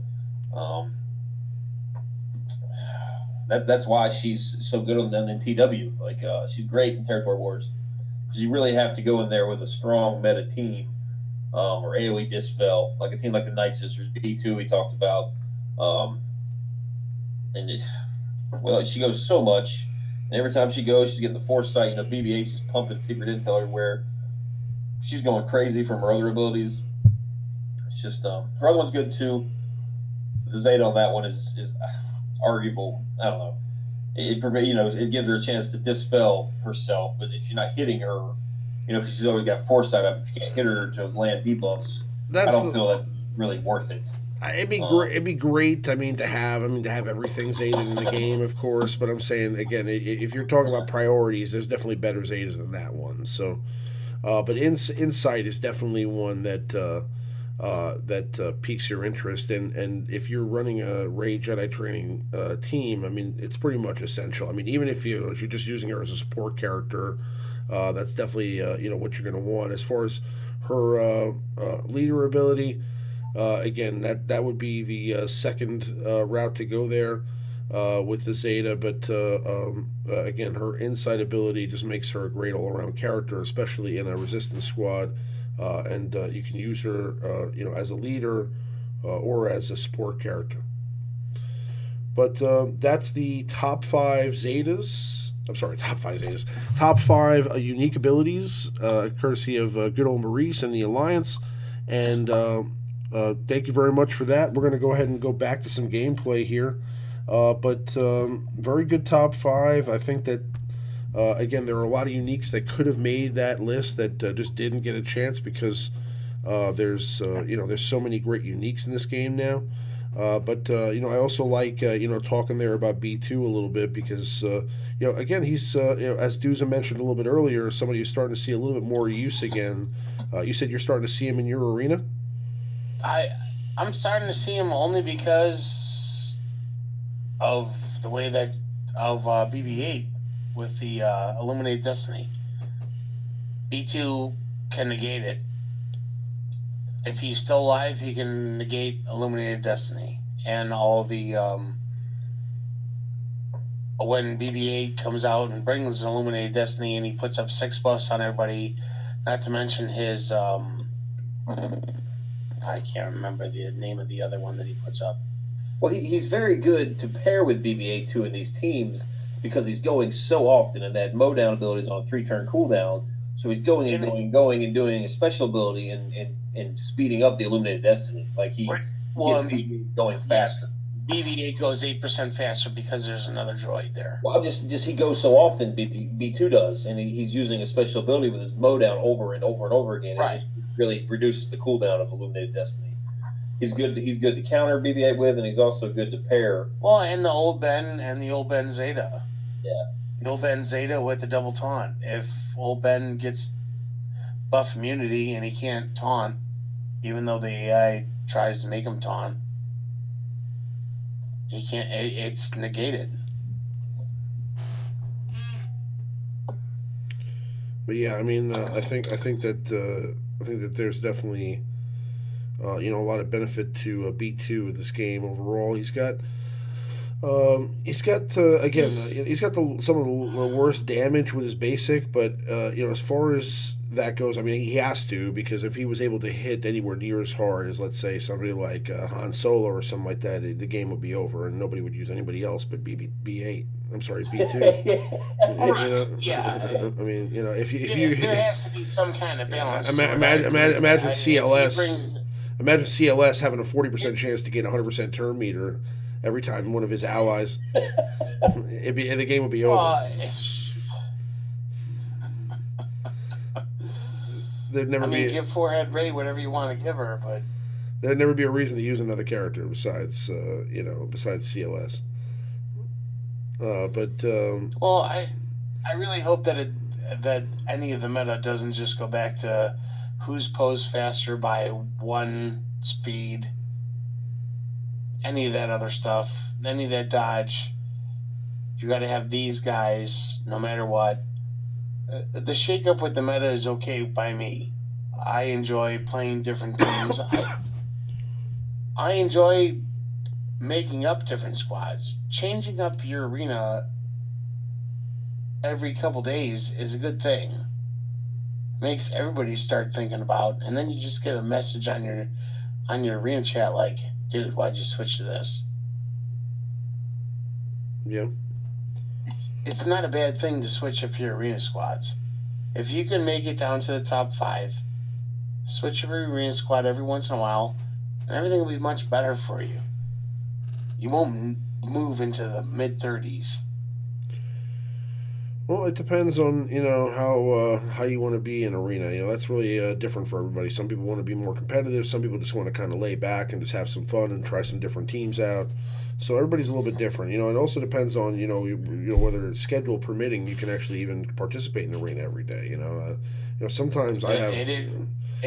That's why she's so good on the TW. She's great in Territory Wars, because you really have to go in there with a strong meta team, or AoE dispel, like a team like the Night Sisters, B2 we talked about, she goes so much, and every time she goes, she's getting the foresight. BB-8 is pumping secret intel everywhere. She's going crazy from her other abilities. It's just her other one's good too. The Zeta on that one is arguable. I don't know. It gives her a chance to dispel herself, but if you're not hitting her, because she's always got foresight up, if you can't hit her to land debuffs, I don't feel that's really worth it. It'd be great. It'd be great. To have everything Zeta in the game, of course. But I'm saying again, if you're talking about priorities, there's definitely better Zetas than that one. So, but Insight is definitely one that piques your interest. And if you're running a Rey Jedi Training team, it's pretty much essential. Even if you're just using her as a support character, that's definitely what you're going to want. As far as her leader ability. Again, that would be the second route to go there with the Zeta, but again, her insight ability just makes her a great all-around character, especially in a resistance squad, and you can use her, as a leader or as a support character. But that's the top 5 Zetas. I'm sorry, top 5 Zetas. Top 5 unique abilities, courtesy of good old Maurice and the Alliance, and thank you very much for that. We're going to go ahead and go back to some gameplay here. But very good top 5. I think that, again, there are a lot of uniques that could have made that list that just didn't get a chance because There's so many great uniques in this game now. But I also like talking there about B2 a little bit because again he's as Duza mentioned a little bit earlier, somebody who's starting to see a little bit more use again. You said you're starting to see him in your arena. I'm starting to see him only because of the way that of BB-8 with the Illuminate Destiny. B2 can negate it. If he's still alive, he can negate Illuminated Destiny and all the when BB-8 comes out and brings Illuminated Destiny and he puts up 6 buffs on everybody, not to mention his I can't remember the name of the other one that he puts up. Well, he's very good to pair with BB-8 too in these teams because he's going so often, and that mowdown ability is on a 3-turn cooldown. So he's going and going and doing a special ability and speeding up the Illuminated Destiny. Like gets BB-8 going faster. BB-8 goes 8% faster because there's another droid there. Well, just he goes so often. B2 does, and he's using a special ability with his mowdown over and over and over again. Right. And it really reduces the cooldown of Illuminated Destiny. He's good to counter BB-8 with, and he's also good to pair. Well, and the old Ben and the old Ben Zeta. Yeah. The old Ben Zeta with the double taunt. If old Ben gets buff immunity and he can't taunt, even though the AI tries to make him taunt, he can't. It's negated. But yeah, I mean, I think that there's definitely a lot of benefit to B2 with this game overall. He's got some of the worst damage with his basic, but as far as that goes, I mean, he has to, because if he was able to hit anywhere near as hard as, let's say, somebody like Han Solo or something like that, the game would be over and nobody would use anybody else but B8. I'm sorry, B2. Yeah. I mean, if you there has to be some kind of balance. Imagine CLS. Imagine CLS having a 40% chance to get 100% turn meter every time one of his allies. The game would be over. There'd never be. Give Forehead Ray whatever you want to give her, but there'd never be a reason to use another character besides CLS. Well, I really hope that that any of the meta doesn't just go back to who's posed faster by 1 speed, any of that other stuff, any of that dodge. You got to have these guys no matter what. The shakeup with the meta is okay by me. I enjoy playing different teams. I enjoy making up different squads. Changing up your arena every couple days is a good thing. Makes everybody start thinking about, and then you just get a message on your arena chat like, dude, why'd you switch to this? Yeah. It's not a bad thing to switch up your arena squads. If you can make it down to the top 5, switch your arena squad every once in a while, and everything will be much better for you. You won't move into the mid-30s. Well, it depends on how you want to be in arena. That's really different for everybody. Some people want to be more competitive. Some people just want to kind of lay back and just have some fun and try some different teams out. So everybody's a little bit different. It also depends on whether schedule permitting you can actually even participate in arena every day. Sometimes I have. It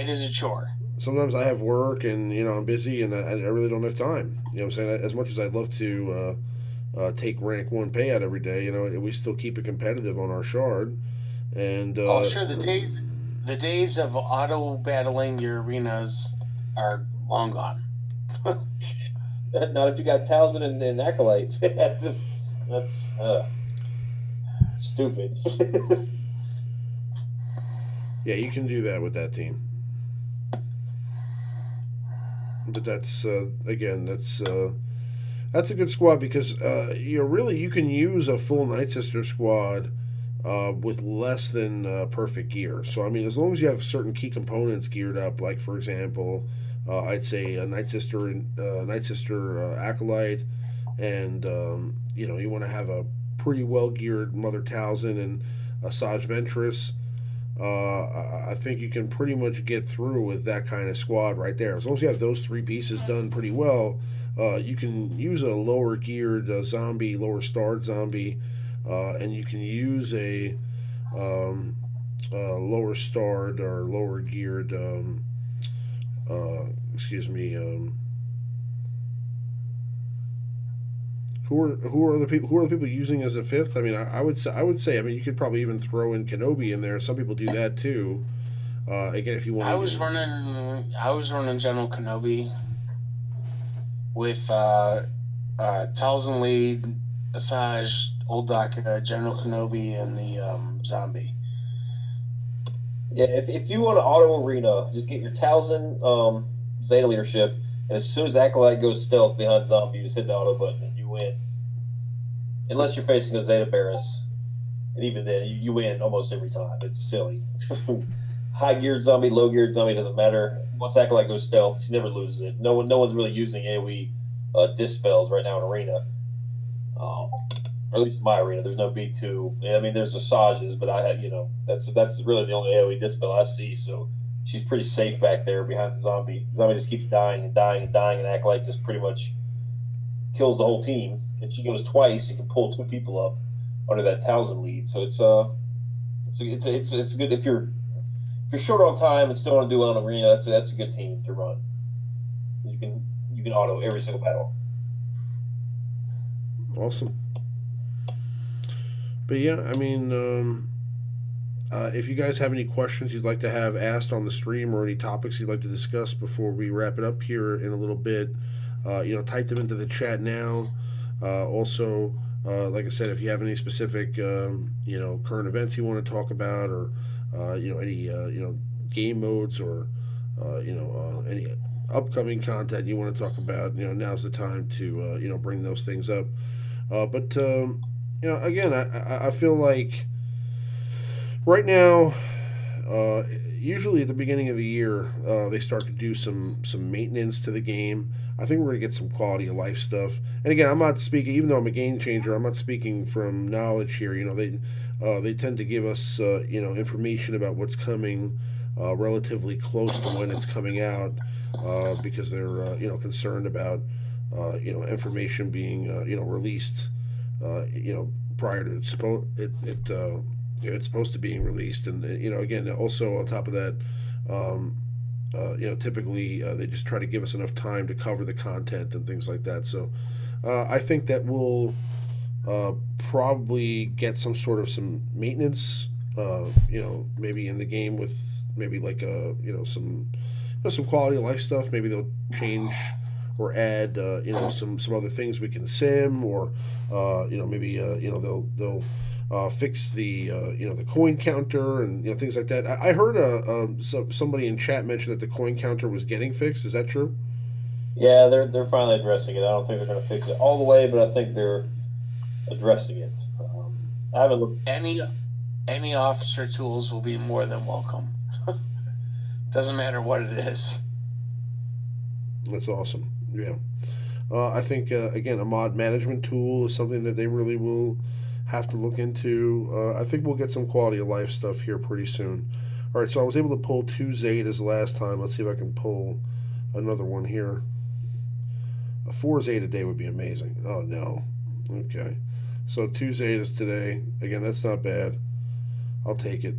is a chore. Sometimes I have work and I'm busy and I really don't have time. What I'm saying? As much as I'd love to take rank 1 payout every day, we still keep it competitive on our shard. And sure, the days of auto battling your arenas are long gone. Not if you got Townsend and Acolyte. That's stupid. Yeah, you can do that with that team. But that's that's a good squad because you can use a full Night Sister squad with less than perfect gear. So I mean, as long as you have certain key components geared up, like for example, I'd say a Night Sister Acolyte, and you want to have a pretty well geared Mother Talzin and a Saj Ventress. I think you can pretty much get through with that kind of squad right there. As long as you have those three pieces done pretty well, you can use a lower geared zombie, lower starred zombie, and you can use a lower starred or lower geared, excuse me, who are the people using as a fifth? I mean, I would say I mean you could probably even throw in Kenobi in there. Some people do that too. Again, if you want, I was running General Kenobi with Talzin lead, Asajj, Old Doc, General Kenobi, and the zombie. Yeah, if you want to auto arena, just get your Talzin Zeta leadership, and as soon as Acolyte goes stealth behind zombie, you just hit the auto button and you win. Unless you're facing a Zeta Barris, and even then, you win almost every time. It's silly. High geared zombie, low geared zombie doesn't matter. Once Acolyte goes stealth, he never loses it. No one's really using AOE dispels right now in arena, or at least in my arena. There's no B2. I mean, there's Asajj's, but I had that's really the only AOE dispel I see. So she's pretty safe back there behind the zombie. The zombie just keeps dying and dying and dying, and Acolyte just pretty much kills the whole team. And she goes twice. You can pull two people up under that Talzin lead. So it's good if you're short on time and still want to do well in arena. That's a good team to run. You can auto every single battle. Awesome. But yeah, I mean, if you guys have any questions you'd like to have asked on the stream or any topics you'd like to discuss before we wrap it up here in a little bit, type them into the chat now. Also, like I said, if you have any specific, current events you want to talk about, or any game modes, or any upcoming content you want to talk about, now's the time to bring those things up. But again, I feel like right now, usually at the beginning of the year, they start to do some maintenance to the game. I think we're going to get some quality of life stuff. And again, I'm not speaking, even though I'm a game changer, I'm not speaking from knowledge here. They tend to give us information about what's coming relatively close to when it's coming out, because they're concerned about information being released prior to it's supposed to being released. And again, also on top of that, typically they just try to give us enough time to cover the content and things like that. So I think that we'll probably get some maintenance, maybe in the game with maybe like some quality of life stuff. Maybe they'll change or add some other things we can sim, or maybe they'll fix the the coin counter and things like that. I heard somebody in chat mention that the coin counter was getting fixed. Is that true? Yeah, they're finally addressing it. I don't think they're going to fix it all the way, but I think they're addressing it. I haven't looked. Any officer tools will be more than welcome. Doesn't matter what it is. That's awesome. Yeah, I think again, a mod management tool is something that they really will have to look into. I think we'll get some quality of life stuff here pretty soon. All right, so I was able to pull 2 Zetas last time. Let's see if I can pull another one here. A 4 Zeta day would be amazing. Oh no. Okay, so 2 Zetas today. Again, that's not bad. I'll take it.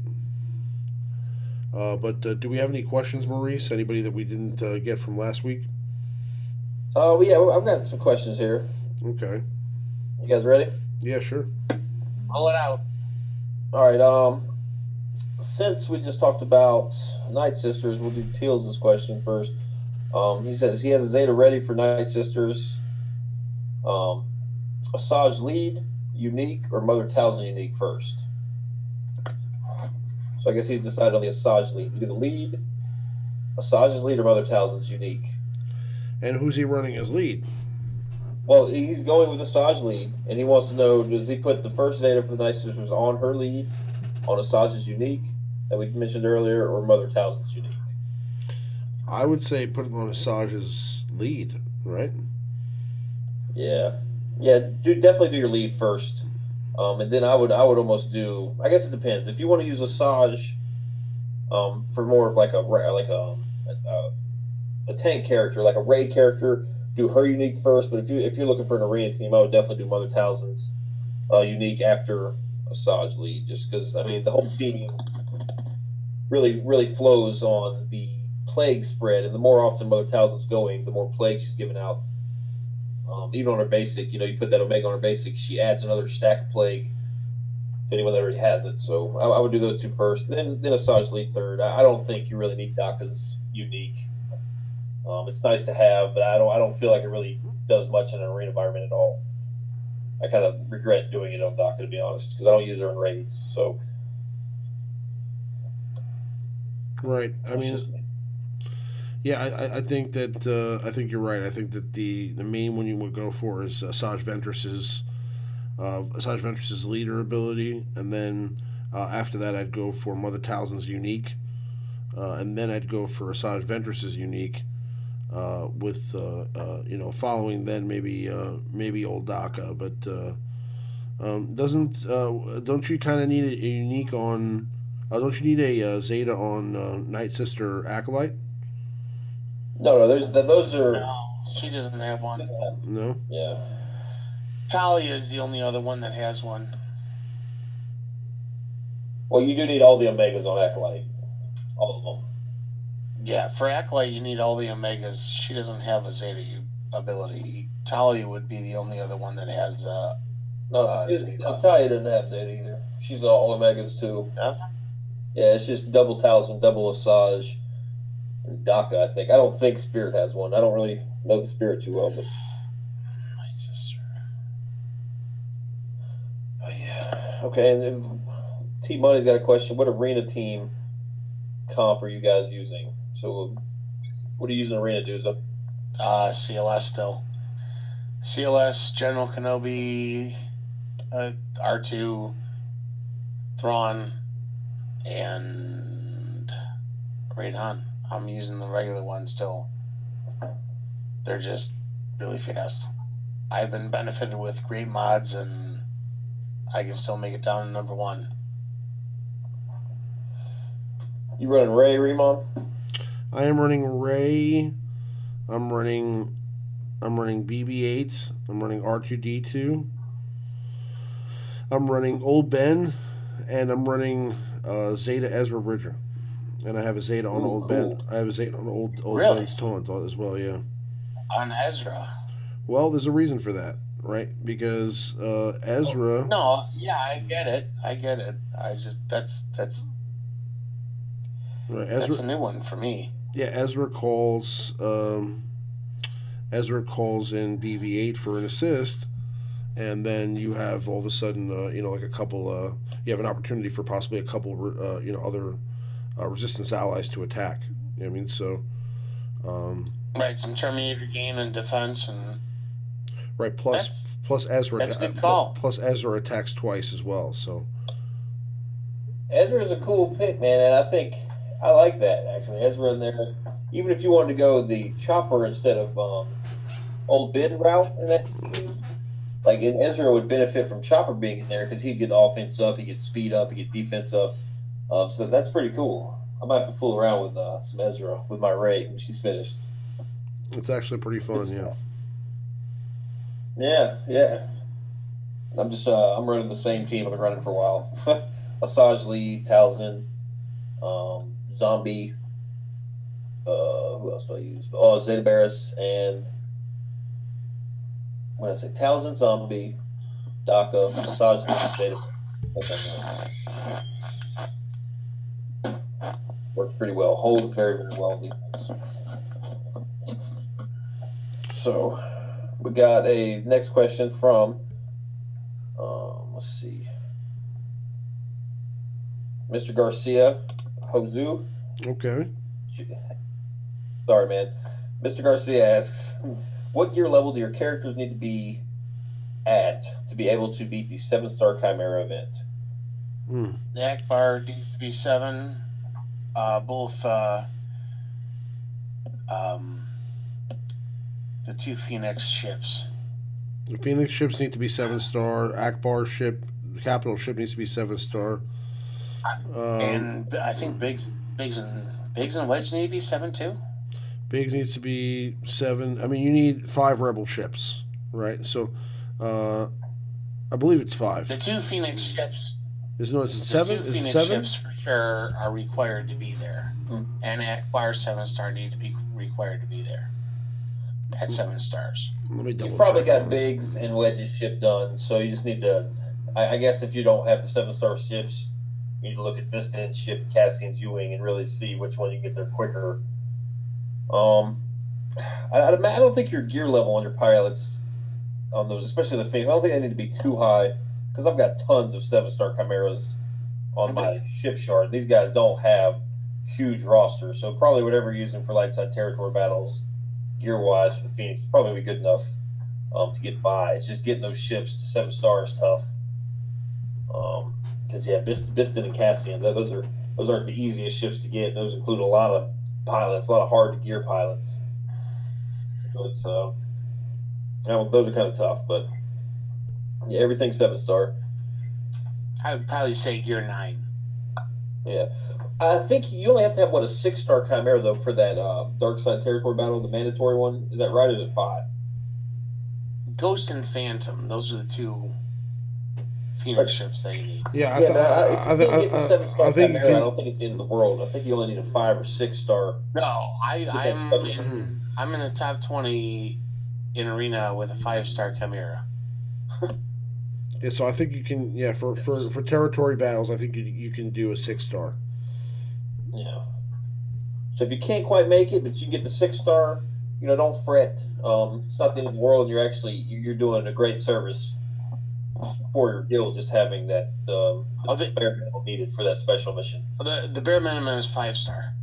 But do we have any questions, Maurice? Anybody that we didn't get from last week? Yeah, I've got some questions here. Okay. You guys ready? Yeah, sure. Roll it out. All right. Since we just talked about Night Sisters, we'll do Teals' question first. He says he has a Zeta ready for Night Sisters. Asajj lead, unique, or Mother Talzin unique first. So I guess he's decided on the Asajj lead. Either the lead, Asajj's lead, or Mother Talzin's unique. And who's he running as lead? Well, he's going with Asajj lead, and he wants to know, does he put the first Zeta for the Night Sisters on her lead, on Asajj's unique, that we mentioned earlier, or Mother Talzin's unique? I would say put it on Asajj's lead, right? Yeah. Yeah, definitely do your lead first. And then I would almost do, I guess it depends. If you want to use Asajj For more of like a tank character, like a raid character, do her unique first. But if you're looking for an arena team, I would definitely do Mother Talzin's unique after Asajj lead, just because I mean the whole team really flows on the plague spread, and the more often Mother Talzin's going, the more plague she's giving out. Even on her basic, you put that Omega on her basic, she adds another stack of plague to anyone that already has it. So I would do those two first, then Asajj lead third. I don't think you really need Daka's unique. It's nice to have, but I don't feel like it really does much in an arena environment at all. I kind of regret doing it on Daka, to be honest, because I don't use her in raids. So, right. I mean, yeah, I think that I think you're right. I think that the main one you would go for is Asajj Ventress's leader ability, and then after that I'd go for Mother Talzin's unique, and then I'd go for Asajj Ventress's unique. With following then maybe old Daka, but don't you kind of need a unique on? Don't you need a Zeta on Night Sister Acolyte? No, those are. No, she doesn't have one. No. Yeah. Talia is the only other one that has one. Well, you do need all the Omegas on Acolyte, all of them. Yeah, for Acolyte, you need all the Omegas. She doesn't have a Zeta ability. Talia would be the only other one that has Zeta. Talia doesn't have Zeta either. She's all Omegas too. Doesn't? Yeah, it's just double Talzin, double Asajj, and Daka, I think. I don't think Spirit has one. I don't really know the Spirit too well, but. My sister. Oh, yeah. Okay, and then T Money's got a question. What arena team comp are you guys using? So, what are you using Arena, Duza? CLS still. CLS, General Kenobi, R2, Thrawn, and Raid-Han. I'm using the regular one still. They're just really fast. I've been benefited with great mods, and I can still make it down to number 1. You running Ray, Remon? I am running Ray. I'm running BB-8. I'm running R2-D2. I'm running Old Ben, and I'm running Zeta Ezra Bridger. And I have a Zeta on Old Ben. I have a Zeta on Old Really? Ben's taunt as well. Yeah. On Ezra. Well, there's a reason for that, right? Because Ezra. No, yeah, I get it. I just that's Right, that's a new one for me. Yeah, Ezra calls in BB-8 for an assist, and then you have all of a sudden, like a couple. You have an opportunity for possibly a couple, other resistance allies to attack. You know what I mean? So. Right, some Terminator gain and defense, and right. Plus Ezra. That's a good call. Plus Ezra attacks twice as well. So. Ezra's a cool pick, man, and I think I like that actually. Ezra in there, even if you wanted to go the chopper instead of Old Ben route in that team, like Ezra would benefit from chopper being in there because he'd get the offense up, he'd get speed up, he'd get defense up. So that's pretty cool. I might have to fool around with some Ezra with my Ray when she's finished. It's actually pretty fun, yeah. Yeah. I'm just I'm running the same team I've been running for a while. Asajj Lee, Talzin, Zombie. Who else do I use? Oh, Zeta Barris and when I say Talzin, Zombie, Daka, Asajj Lee, Zeta. Works pretty well. Holds very, very well in defense. So we got a next question from let's see, Mr. Garcia Hozu. Okay. Sorry, man. Mr. Garcia asks, what gear level do your characters need to be at to be able to beat the 7-star Chimera event? The Akbar needs to be 7. Both the 2 Phoenix ships. The Phoenix ships need to be 7-star. Akbar ship, the capital ship needs to be 7-star. And I think Big Biggs and Wedge need to be 7 too. Biggs needs to be 7. I mean, you need 5 rebel ships, right? So, I believe it's 5. The 2 Phoenix ships. Is no, it's 7. The 2 Is Phoenix 7? ships for sure are required to be there, and Acquire 7-star need to be required to be there at 7 stars. Let me double You've probably check got Biggs and Wedge's ship done, so you just need to. I guess if you don't have the 7-star ships, you need to look at Vistan's ship, Cassian's U-wing, and really see which one you can get there quicker. I don't think your gear level on your pilots, on those, especially the Phoenix, I don't think they need to be too high, because I've got tons of 7-star Chimeras on my ship shard. These guys don't have huge rosters, so probably whatever you're using for light side territory battles, gear-wise for the Phoenix, is probably be good enough to get by. It's just getting those ships to 7 stars tough. Because Biston and Cassian, those aren't the easiest ships to get. And those include a lot of pilots, a lot of hard to gear pilots. So it's those are kind of tough, but yeah, everything's 7-star. I would probably say gear 9. Yeah, I think you only have to have a 6-star Chimera though for that dark side territory battle, the mandatory one. Is that right? Or is it 5? Ghost and Phantom, those are the 2 Phoenix ships that you need. Yeah, I think get the 7-star think Chimera, I don't think it's the end of the world. I think you only need a 5 or 6-star. No, I'm in the top 20 in arena with a 5-star Chimera. Yeah, so I think you can. Yeah, for territory battles, I think you can do a 6-star. Yeah. So if you can't quite make it, but you can get the 6-star, don't fret. It's not the end of the world. You're doing a great service for your guild, just having that the bare minimum needed for that special mission. The bare minimum is 5-star.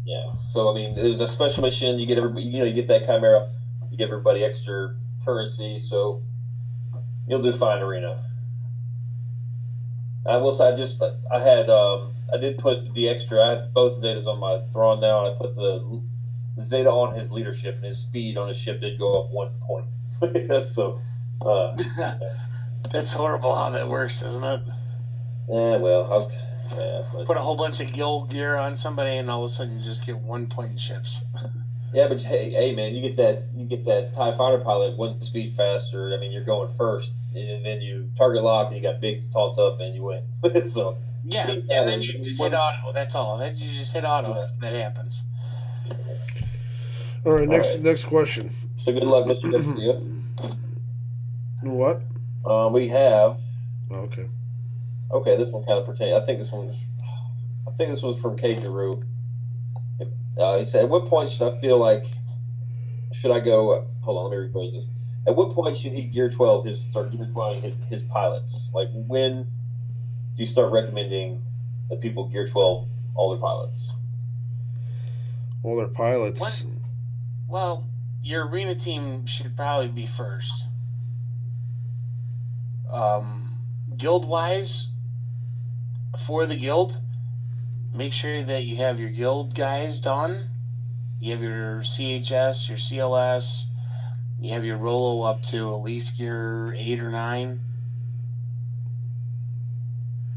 Yeah. So I mean, there's a special mission. You get everybody. You get that Chimera. You give everybody extra currency, so you'll do fine arena. I will say, I did put the extra. I had both Zetas on my Thrawn now, and I put the Zeta on his leadership, and his speed on his ship did go up 1 point. So, that's horrible how that works, isn't it? Yeah, well, put a whole bunch of guild gear on somebody, and all of a sudden you just get 1 point in ships. Yeah, but hey, man, you get that TIE fighter pilot 1 speed faster. I mean, you're going first, and then you target lock, and you got Biggs taunt up, and you win. So yeah, and then you just hit auto. That's all. You just hit auto if that happens. All right, next question. So good luck, Mr. Garcia. What? We have. Oh, okay. Okay, this one kind of pertains. I think this was from K. Giroux. He said, "At what point should I go? Hold on, let me rephrase this. At what point should he start gear 12 his pilots? Like, when do you start recommending that people gear 12 all their pilots? All their pilots. Well, your arena team should probably be first. Guild wise, for the guild, make sure that you have your guild guys done. You have your CHS, your CLS. You have your Rolo up to at least gear 8 or 9.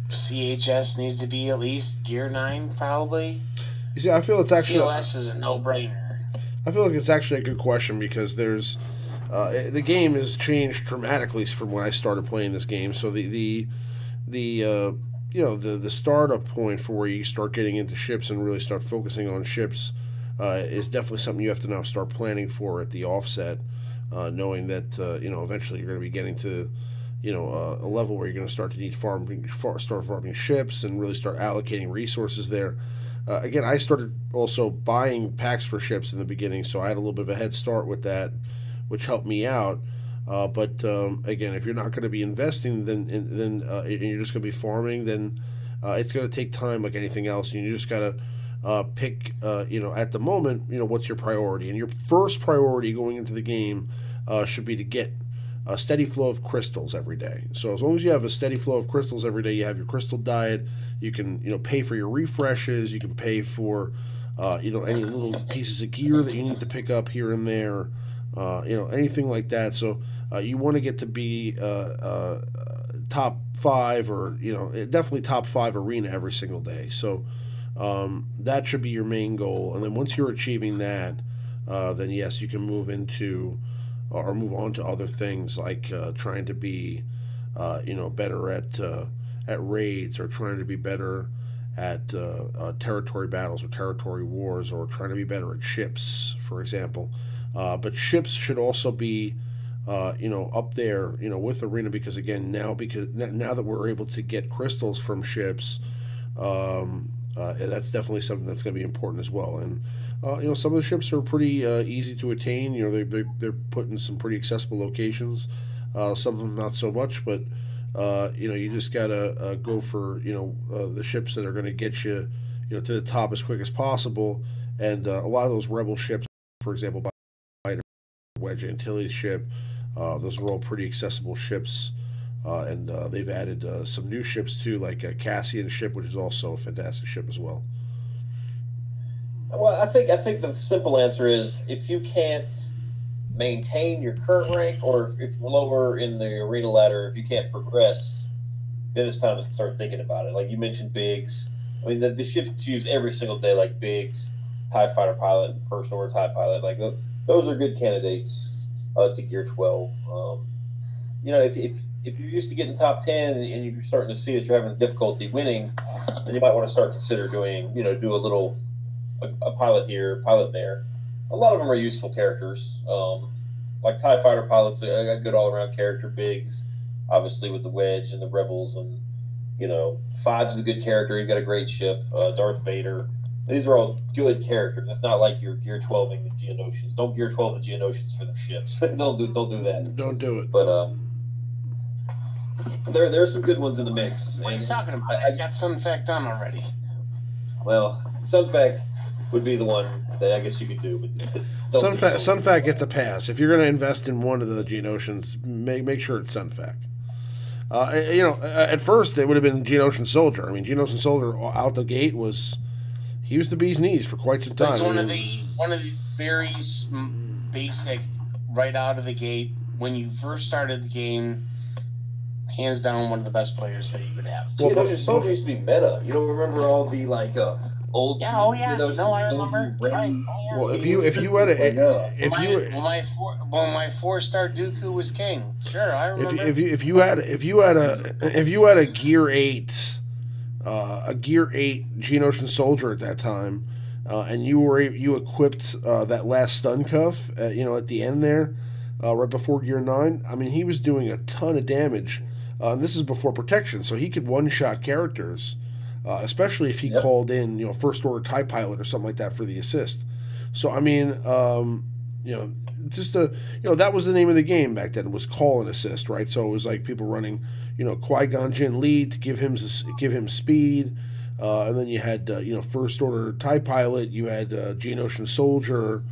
CHS needs to be at least gear 9, probably. You see, I feel it's actually CLS is a no-brainer. I feel like it's actually a good question because there's the game has changed dramatically from when I started playing this game. So the startup point for where you start getting into ships and really start focusing on ships is definitely something you have to now start planning for at the offset, knowing that eventually you're going to be getting to a level where you're going to start to need start farming ships and really start allocating resources there. Again, I started also buying packs for ships in the beginning, so I had a little bit of a head start with that, which helped me out. But again, if you're not going to be investing, then and you're just going to be farming, then it's going to take time like anything else. And you just got to pick, at the moment, what's your priority. And your first priority going into the game should be to get a steady flow of crystals every day. So as long as you have a steady flow of crystals every day, you have your crystal diet, you can pay for your refreshes, you can pay for any little pieces of gear that you need to pick up here and there, anything like that. So you want to get to be top 5 or definitely top 5 arena every single day. So That should be your main goal, and then once you're achieving that, then yes, you can move into or move on to other things like trying to be, better at raids, or trying to be better at territory battles or territory wars, or trying to be better at ships, for example. But ships should also be, up there, with arena, because again, now that we're able to get crystals from ships, that's definitely something that's going to be important as well. And some of the ships are pretty easy to attain. They're put in some pretty accessible locations. Some of them not so much, but you just gotta go for the ships that are going to get you, to the top as quick as possible. And a lot of those rebel ships, for example, Wedge Antilles ship, those are all pretty accessible ships. And they've added some new ships too, like a Cassian ship, which is also a fantastic ship as well. Well, I think the simple answer is if you can't maintain your current rank, or if you're lower in the arena ladder, if you can't progress, then it's time to start thinking about it. Like you mentioned, Biggs. I mean, the ships used every single day, like Biggs, TIE Fighter pilot, and First Order TIE pilot. Like those are good candidates to Gear 12. If you're used to getting top 10 and you're starting to see that you're having difficulty winning, then you might want to start consider doing, do a little a pilot here, pilot there. A lot of them are useful characters. Like TIE Fighter pilots, a good all-around character. Biggs, obviously with the Wedge and the Rebels, and Fives is a good character. He's got a great ship. Darth Vader. These are all good characters. It's not like you're Gear 12ing the Geonosians. Don't Gear 12 the Geonosians for their ships. don't do that. Don't do it. But there are some good ones in the mix. What are you talking about? I got Sun Fact done already. Well, Sun Fact would be the one that I guess you could do. But Sun Fact gets a pass. If you're going to invest in one of the Geonosians, make sure it's Sun Fact. At first it would have been Geonosian Soldier. I mean, Geonosian Soldier out the gate was the bee's knees for quite some time. It's one of the very basic right out of the gate when you first started the game. Hands down, one of the best players that you could have. Geonosian Soldier used to be meta. You don't remember all the old? Yeah, oh yeah. No, I remember. Right. Oh, yeah. Well, if you had when my 4-star Dooku was king, sure, I remember. If you had a Gear 8. A Gear 8 Geonosian Soldier at that time, and you equipped that last stun cuff, at the end there, right before Gear 9. I mean, he was doing a ton of damage, and this is before protection, so he could one-shot characters, especially if he called in, First Order TIE Pilot or something like that for the assist. So I mean, that was the name of the game back then, was call and assist, right? So it was like people running, Qui-Gon Jinn lead to give him speed, and then you had First Order TIE Pilot, you had Geonosian Soldier,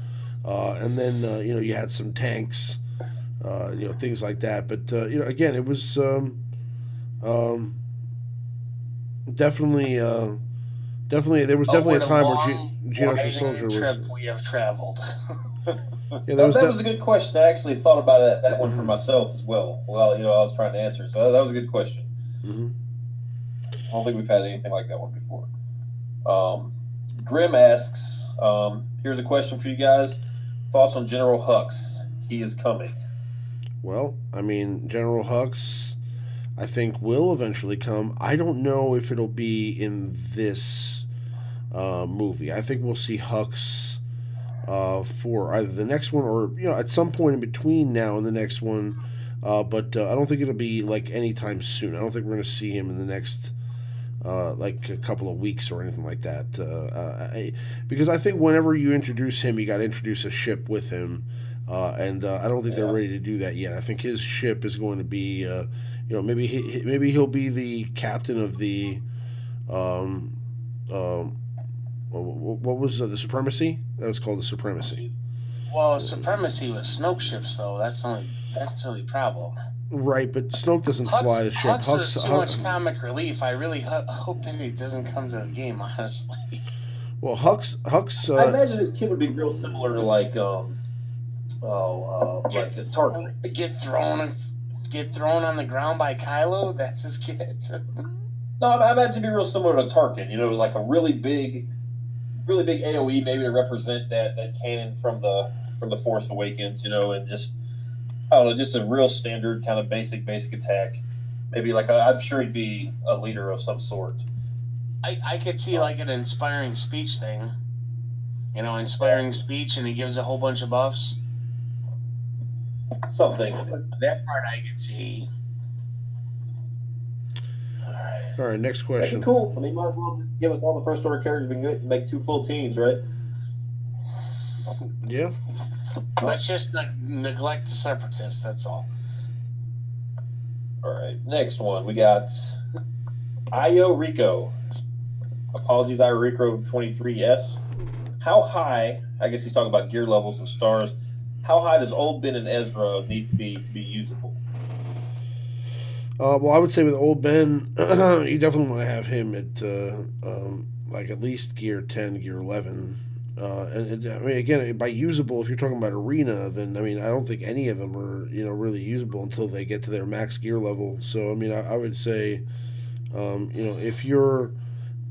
and then you had some tanks, things like that. But again, it was definitely there was definitely a time where Geonosian Soldier was. We have traveled. Yeah, that was a good question. I actually thought about that one for myself as well. Well, I was trying to answer it, so that was a good question. Mm-hmm. I don't think we've had anything like that one before. Grim asks, here's a question for you guys. Thoughts on General Hux? He is coming. Well, I mean, General Hux, I think, will eventually come. I don't know if it'll be in this movie. I think we'll see Hux for either the next one or at some point in between now and the next one, but I don't think it'll be like anytime soon. I don't think we're going to see him in the next like a couple of weeks or anything like that, because I think whenever you introduce him, you got to introduce a ship with him, and I don't think they're ready to do that yet. I think his ship is going to be maybe he'll be the captain of the what was the Supremacy? That was called the Supremacy. Well, Supremacy with Snoke ships, though. That's the only problem. Right, but Snoke doesn't fly the ship. Hux is too much comic relief. I really hope that he doesn't come to the game, honestly. Well, Hux. I imagine his kid would be real similar to like the Get thrown on the ground by Kylo. That's his kid. No, I imagine it'd be real similar to Tarkin. You know, like a really big AOE, maybe to represent that cannon from the Force Awakens. You know, and just I don't know, just a real standard kind of basic attack. Maybe like I'm sure he'd be a leader of some sort. I could see like an inspiring speech thing. You know, inspiring speech, and he gives a whole bunch of buffs. Something. That part I could see. All right, next That'd question. be cool. I mean, might as well just give us all the first order characters. We can make 2 full teams, right? Yeah. Let's just neglect the separatists. That's all. All right, next one. We got Io Rico. Apologies, Io Rico 23S. How high, I guess he's talking about gear levels and stars, how high does Old Ben and Ezra need to be usable? Well, I would say with Old Ben, you definitely want to have him at like at least gear 10, gear 11. I mean, again, by usable, if you're talking about arena, then I mean, I don't think any of them are really usable until they get to their max gear level. So I mean, I would say, if you're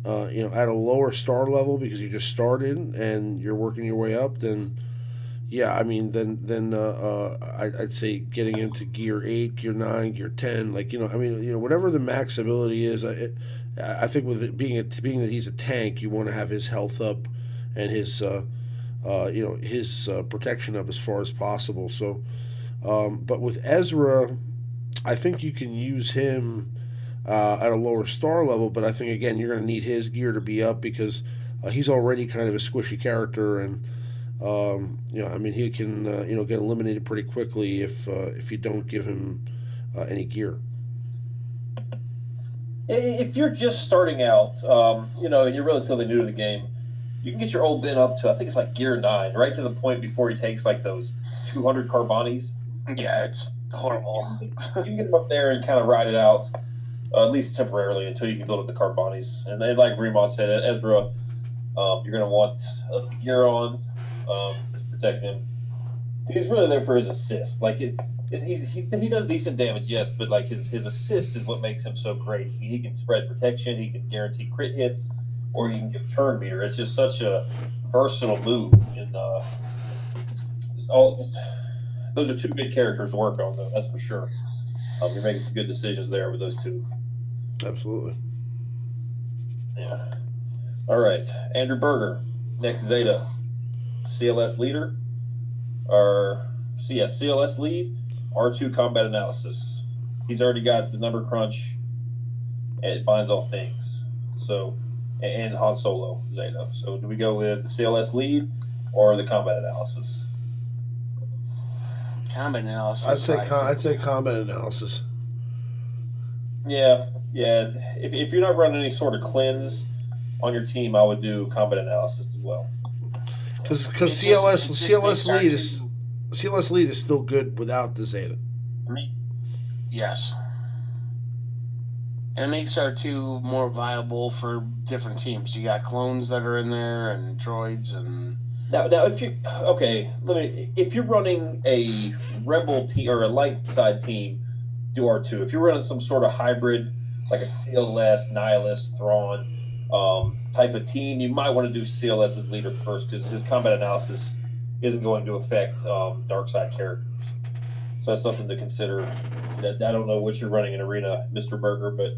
at a lower star level because you just started and you're working your way up, then yeah, I mean, then I'd say getting into gear 8, gear 9, gear 10, like I mean, whatever the max ability is, I think with it being that he's a tank, you want to have his health up and his protection up as far as possible. So, but with Ezra, I think you can use him at a lower star level, but I think again you're going to need his gear to be up because he's already kind of a squishy character, and I mean he can get eliminated pretty quickly if you don't give him any gear. If you're just starting out, and you're relatively new to the game, you can get your Old Ben up to, I think it's like gear 9, right to the point before he takes like those 200 Carbonis. Yeah, it's horrible. You can get him up there and kind of ride it out. At least temporarily until you can build up the Carbonis. And then, like Remont said, Ezra, you're going to want the gear on to protect him. He's really there for his assist. Like he does decent damage, yes, but like his assist is what makes him so great. He can spread protection, he can guarantee crit hits, or he can give turn meter. It's just such a versatile move. And those are 2 good characters to work on, though. That's for sure. You're making some good decisions there with those 2. Absolutely. Yeah. All right. Andrew Berger, next Zeta. CLS leader. CLS lead. R2 combat analysis. He's already got the number crunch. And it binds all things. So, and Han Solo Zeta. So, do we go with the CLS lead or the combat analysis? Combat analysis. I'd say combat analysis. Yeah. If you're not running any sort of cleanse on your team, I would do combat analysis as well. Because CLS lead is still good without the Zeta. Yes. And it makes R2 more viable for different teams. You got clones that are in there and droids and. Now, if you're running a rebel team or a light side team, do R2. If you're running some sort of hybrid, like a CLS, Nihilist, Thrawn type of team, you might want to do CLS as leader first because his combat analysis isn't going to affect dark side characters. So that's something to consider. I don't know what you're running in Arena, Mr. Berger, but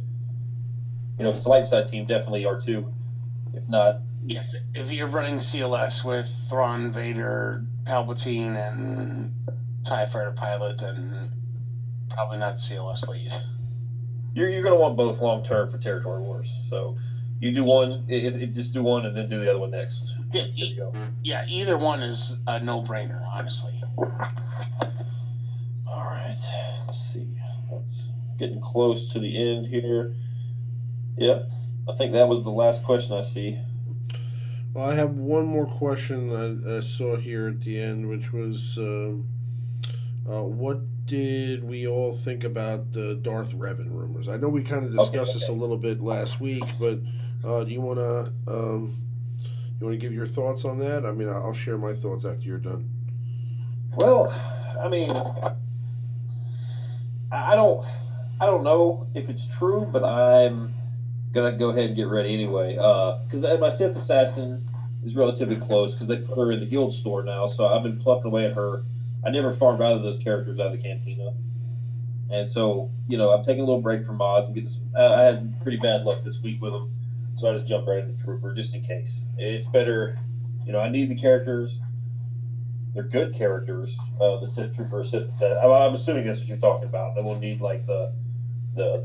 if it's a light side team, definitely R2. If not, yes. If you're running CLS with Thrawn, Vader, Palpatine, and TIE Fighter pilot, then probably not CLS lead. You're going to want both long term for territory wars. So you do one, just do one, and then do the other one next. Yeah, either one is a no-brainer, honestly. All right, let's see. That's getting close to the end here. Yep, I think that was the last question I see. Well, I have one more question I saw here at the end, which was what did we all think about the Darth Revan rumors? I know we kind of discussed this a little bit last week, but do you want to give your thoughts on that? I mean, I'll share my thoughts after you're done. Well, I mean, I don't know if it's true, but I'm Gonna go ahead and get ready anyway. Because my Sith assassin is relatively close because they put her in the guild store now. So I've been plucking away at her. I never farmed either of those characters out of the cantina, and so I'm taking a little break from mods and getting some. I had some pretty bad luck this week with them, so I just jumped right into Trooper just in case. It's better. I need the characters. They're good characters. The Sith Trooper, Sith assassin. I'm assuming that's what you're talking about. Then we'll need like the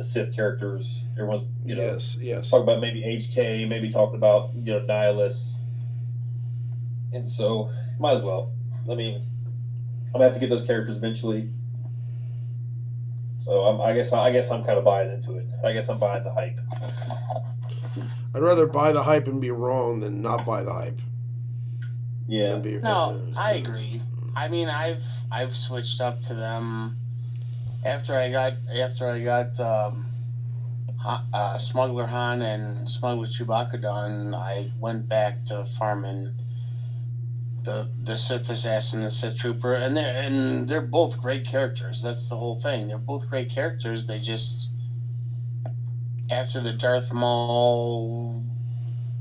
Sith characters. Everyone's yes. Talk about maybe HK, maybe talking about Nihilus, and so might as well. I mean, I'm gonna have to get those characters eventually. So I guess I'm kind of buying into it. I guess I'm buying the hype. I'd rather buy the hype and be wrong than not buy the hype. Yeah. I agree. I mean, I've switched up to them after I got Smuggler Han and Smuggler Chewbacca done. I went back to farming the Sith Assassin and the Sith Trooper, and they're both great characters. That's the whole thing. They're both great characters. They just, after the Darth Maul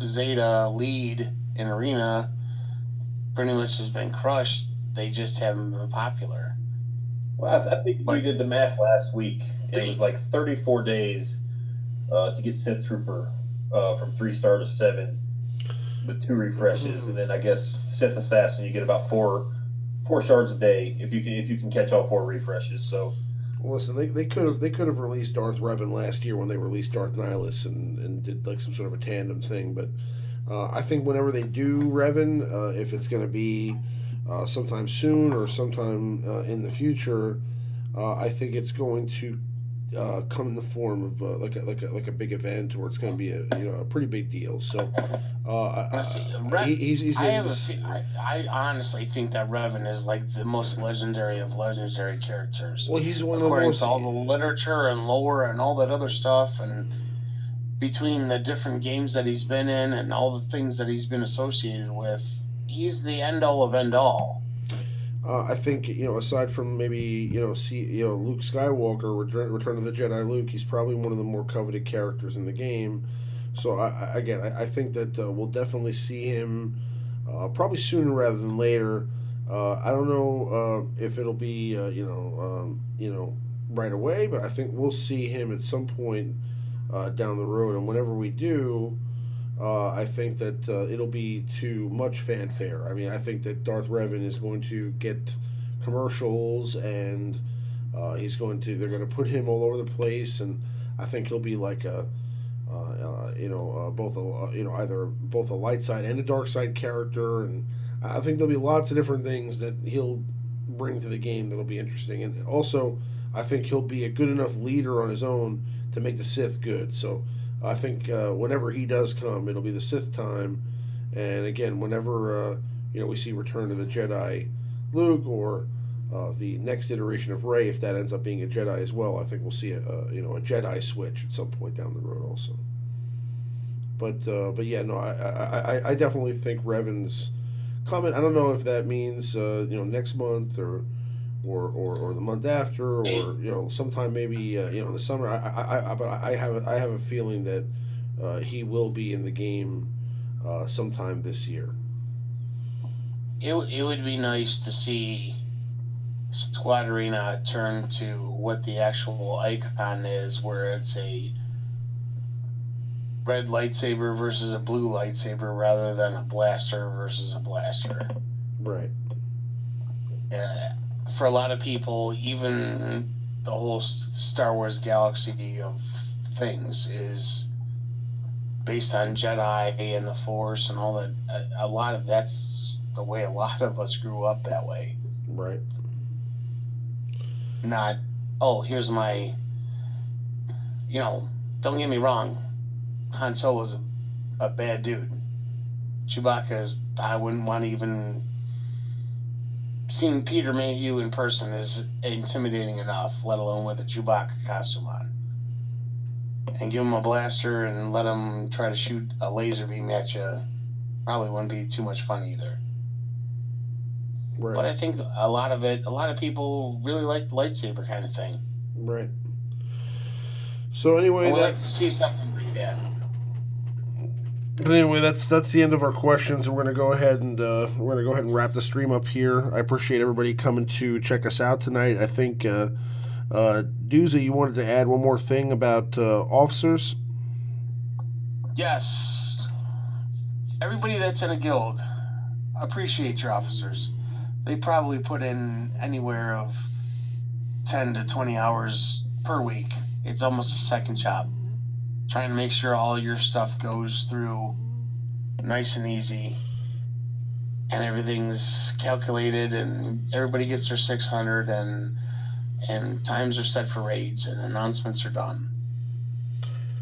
Zeta lead in Arena pretty much has been crushed, they just haven't been popular. Well, I think we did the math last week. It was like 34 days to get Sith Trooper from 3-star to 7 with 2 refreshes, and then I guess Sith Assassin you get about 4 shards a day if you can catch all 4 refreshes. So listen, they could have released Darth Revan last year when they released Darth Nihilus and did like some sort of a tandem thing, but I think whenever they do Revan, if it's going to be sometime soon or sometime in the future, I think it's going to come in the form of like a big event, or it's going to be a pretty big deal. So I honestly think that Revan is like the most legendary of legendary characters. Well, he's one of according the most, to all the literature and lore and all that other stuff, and between the different games that he's been in and all the things that he's been associated with, he's the end all of end all. I think aside from maybe Luke Skywalker, Return of the Jedi Luke, he's probably one of the more coveted characters in the game. So I think that we'll definitely see him probably sooner rather than later. I don't know if it'll be right away, but I think we'll see him at some point down the road, and whenever we do, I think that it'll be to much fanfare. I mean, I think that Darth Revan is going to get commercials, and they're going to put him all over the place, and I think he'll be like either both a light side and a dark side character, and I think there'll be lots of different things that he'll bring to the game that'll be interesting, and also I think he'll be a good enough leader on his own to make the Sith good. So I think whenever he does come, it'll be the Sith time. And again, whenever we see Return of the Jedi Luke, or the next iteration of Rey, if that ends up being a Jedi as well, I think we'll see a Jedi switch at some point down the road also. But yeah, no, I definitely think Revan's coming. I don't know if that means next month or the month after, or sometime maybe the summer. But I have a feeling that he will be in the game sometime this year. It would be nice to see Squad Arena turn to what the actual icon is, where it's a red lightsaber versus a blue lightsaber rather than a blaster versus a blaster. Right. For a lot of people, even the whole Star Wars galaxy of things is based on Jedi and the Force and all that. A lot of that's the way a lot of us grew up that way. Right. Not, here's my, don't get me wrong, Han Solo's a bad dude. Chewbacca I wouldn't want to even. Seeing Peter Mayhew in person is intimidating enough, let alone with a Chewbacca costume on. And give him a blaster and let him try to shoot a laser beam at you probably wouldn't be too much fun either. Right. But I think a lot of people really like the lightsaber kind of thing. Right. So anyway, I would like to see something like that. But anyway, that's the end of our questions, and we're gonna go ahead and wrap the stream up here. I appreciate everybody coming to check us out tonight. I think Doozy, you wanted to add one more thing about officers. Yes. Everybody that's in a guild, appreciate your officers. They probably put in anywhere of 10 to 20 hours per week. It's almost a second job. Trying to make sure all your stuff goes through nice and easy, and everything's calculated, and everybody gets their 600, and times are set for raids, and announcements are done.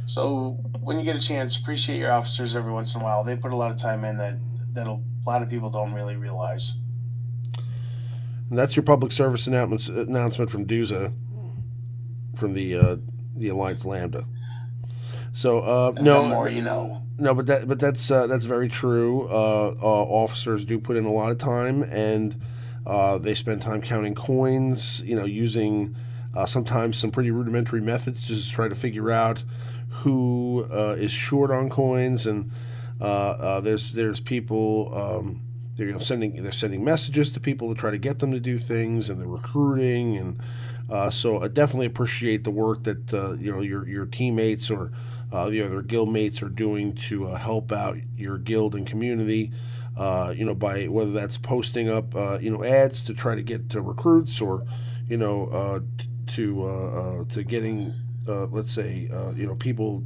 So when you get a chance, appreciate your officers every once in a while. They put a lot of time in that a lot of people don't really realize. And that's your public service announcement from Duza, from the Alliance Lambda. So no, the more you know. No, but that's very true. Officers do put in a lot of time, and they spend time counting coins. Using sometimes some pretty rudimentary methods to just try to figure out who is short on coins, and there's people. They're sending messages to people to try to get them to do things, and they're recruiting, and so I definitely appreciate the work that your teammates or the other guild mates are doing to help out your guild and community. By whether that's posting up ads to try to get to recruits, or to getting let's say people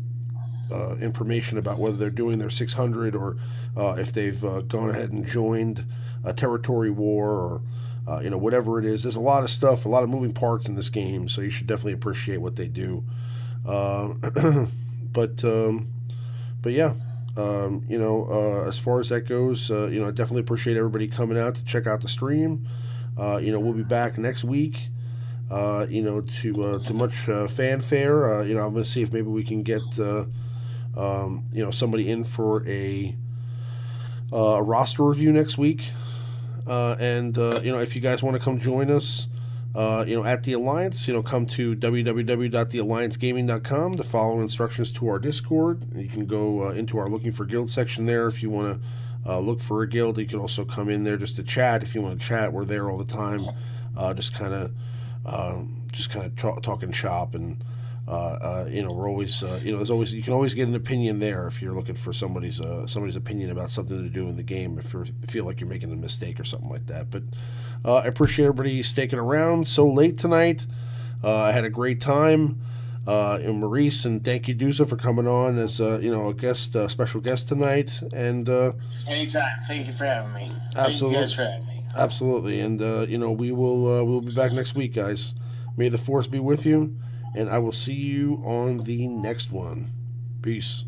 information about whether they're doing their 600, or if they've gone ahead and joined a territory war, or whatever it is. There's a lot of stuff, a lot of moving parts in this game, so you should definitely appreciate what they do. But yeah, as far as that goes, I definitely appreciate everybody coming out to check out the stream. We'll be back next week. To much fanfare. I'm going to see if maybe we can get somebody in for a roster review next week. If you guys want to come join us, at the Alliance, come to www.thealliancegaming.com to follow instructions to our Discord. You can go into our looking for guild section there if you want to look for a guild. You can also come in there just to chat if you want to chat. We're there all the time, just kind of talking shop, and we're always there's always, you can always get an opinion there if you're looking for somebody's opinion about something to do in the game, if you feel like you're making a mistake or something like that. But I appreciate everybody sticking around so late tonight. I had a great time. And Maurice, and thank you, Duza, for coming on as a special guest tonight. And anytime. Thank you for having me. Absolutely. Thank you guys for having me. Absolutely. And we'll be back next week, guys. May the force be with you, and I will see you on the next one. Peace.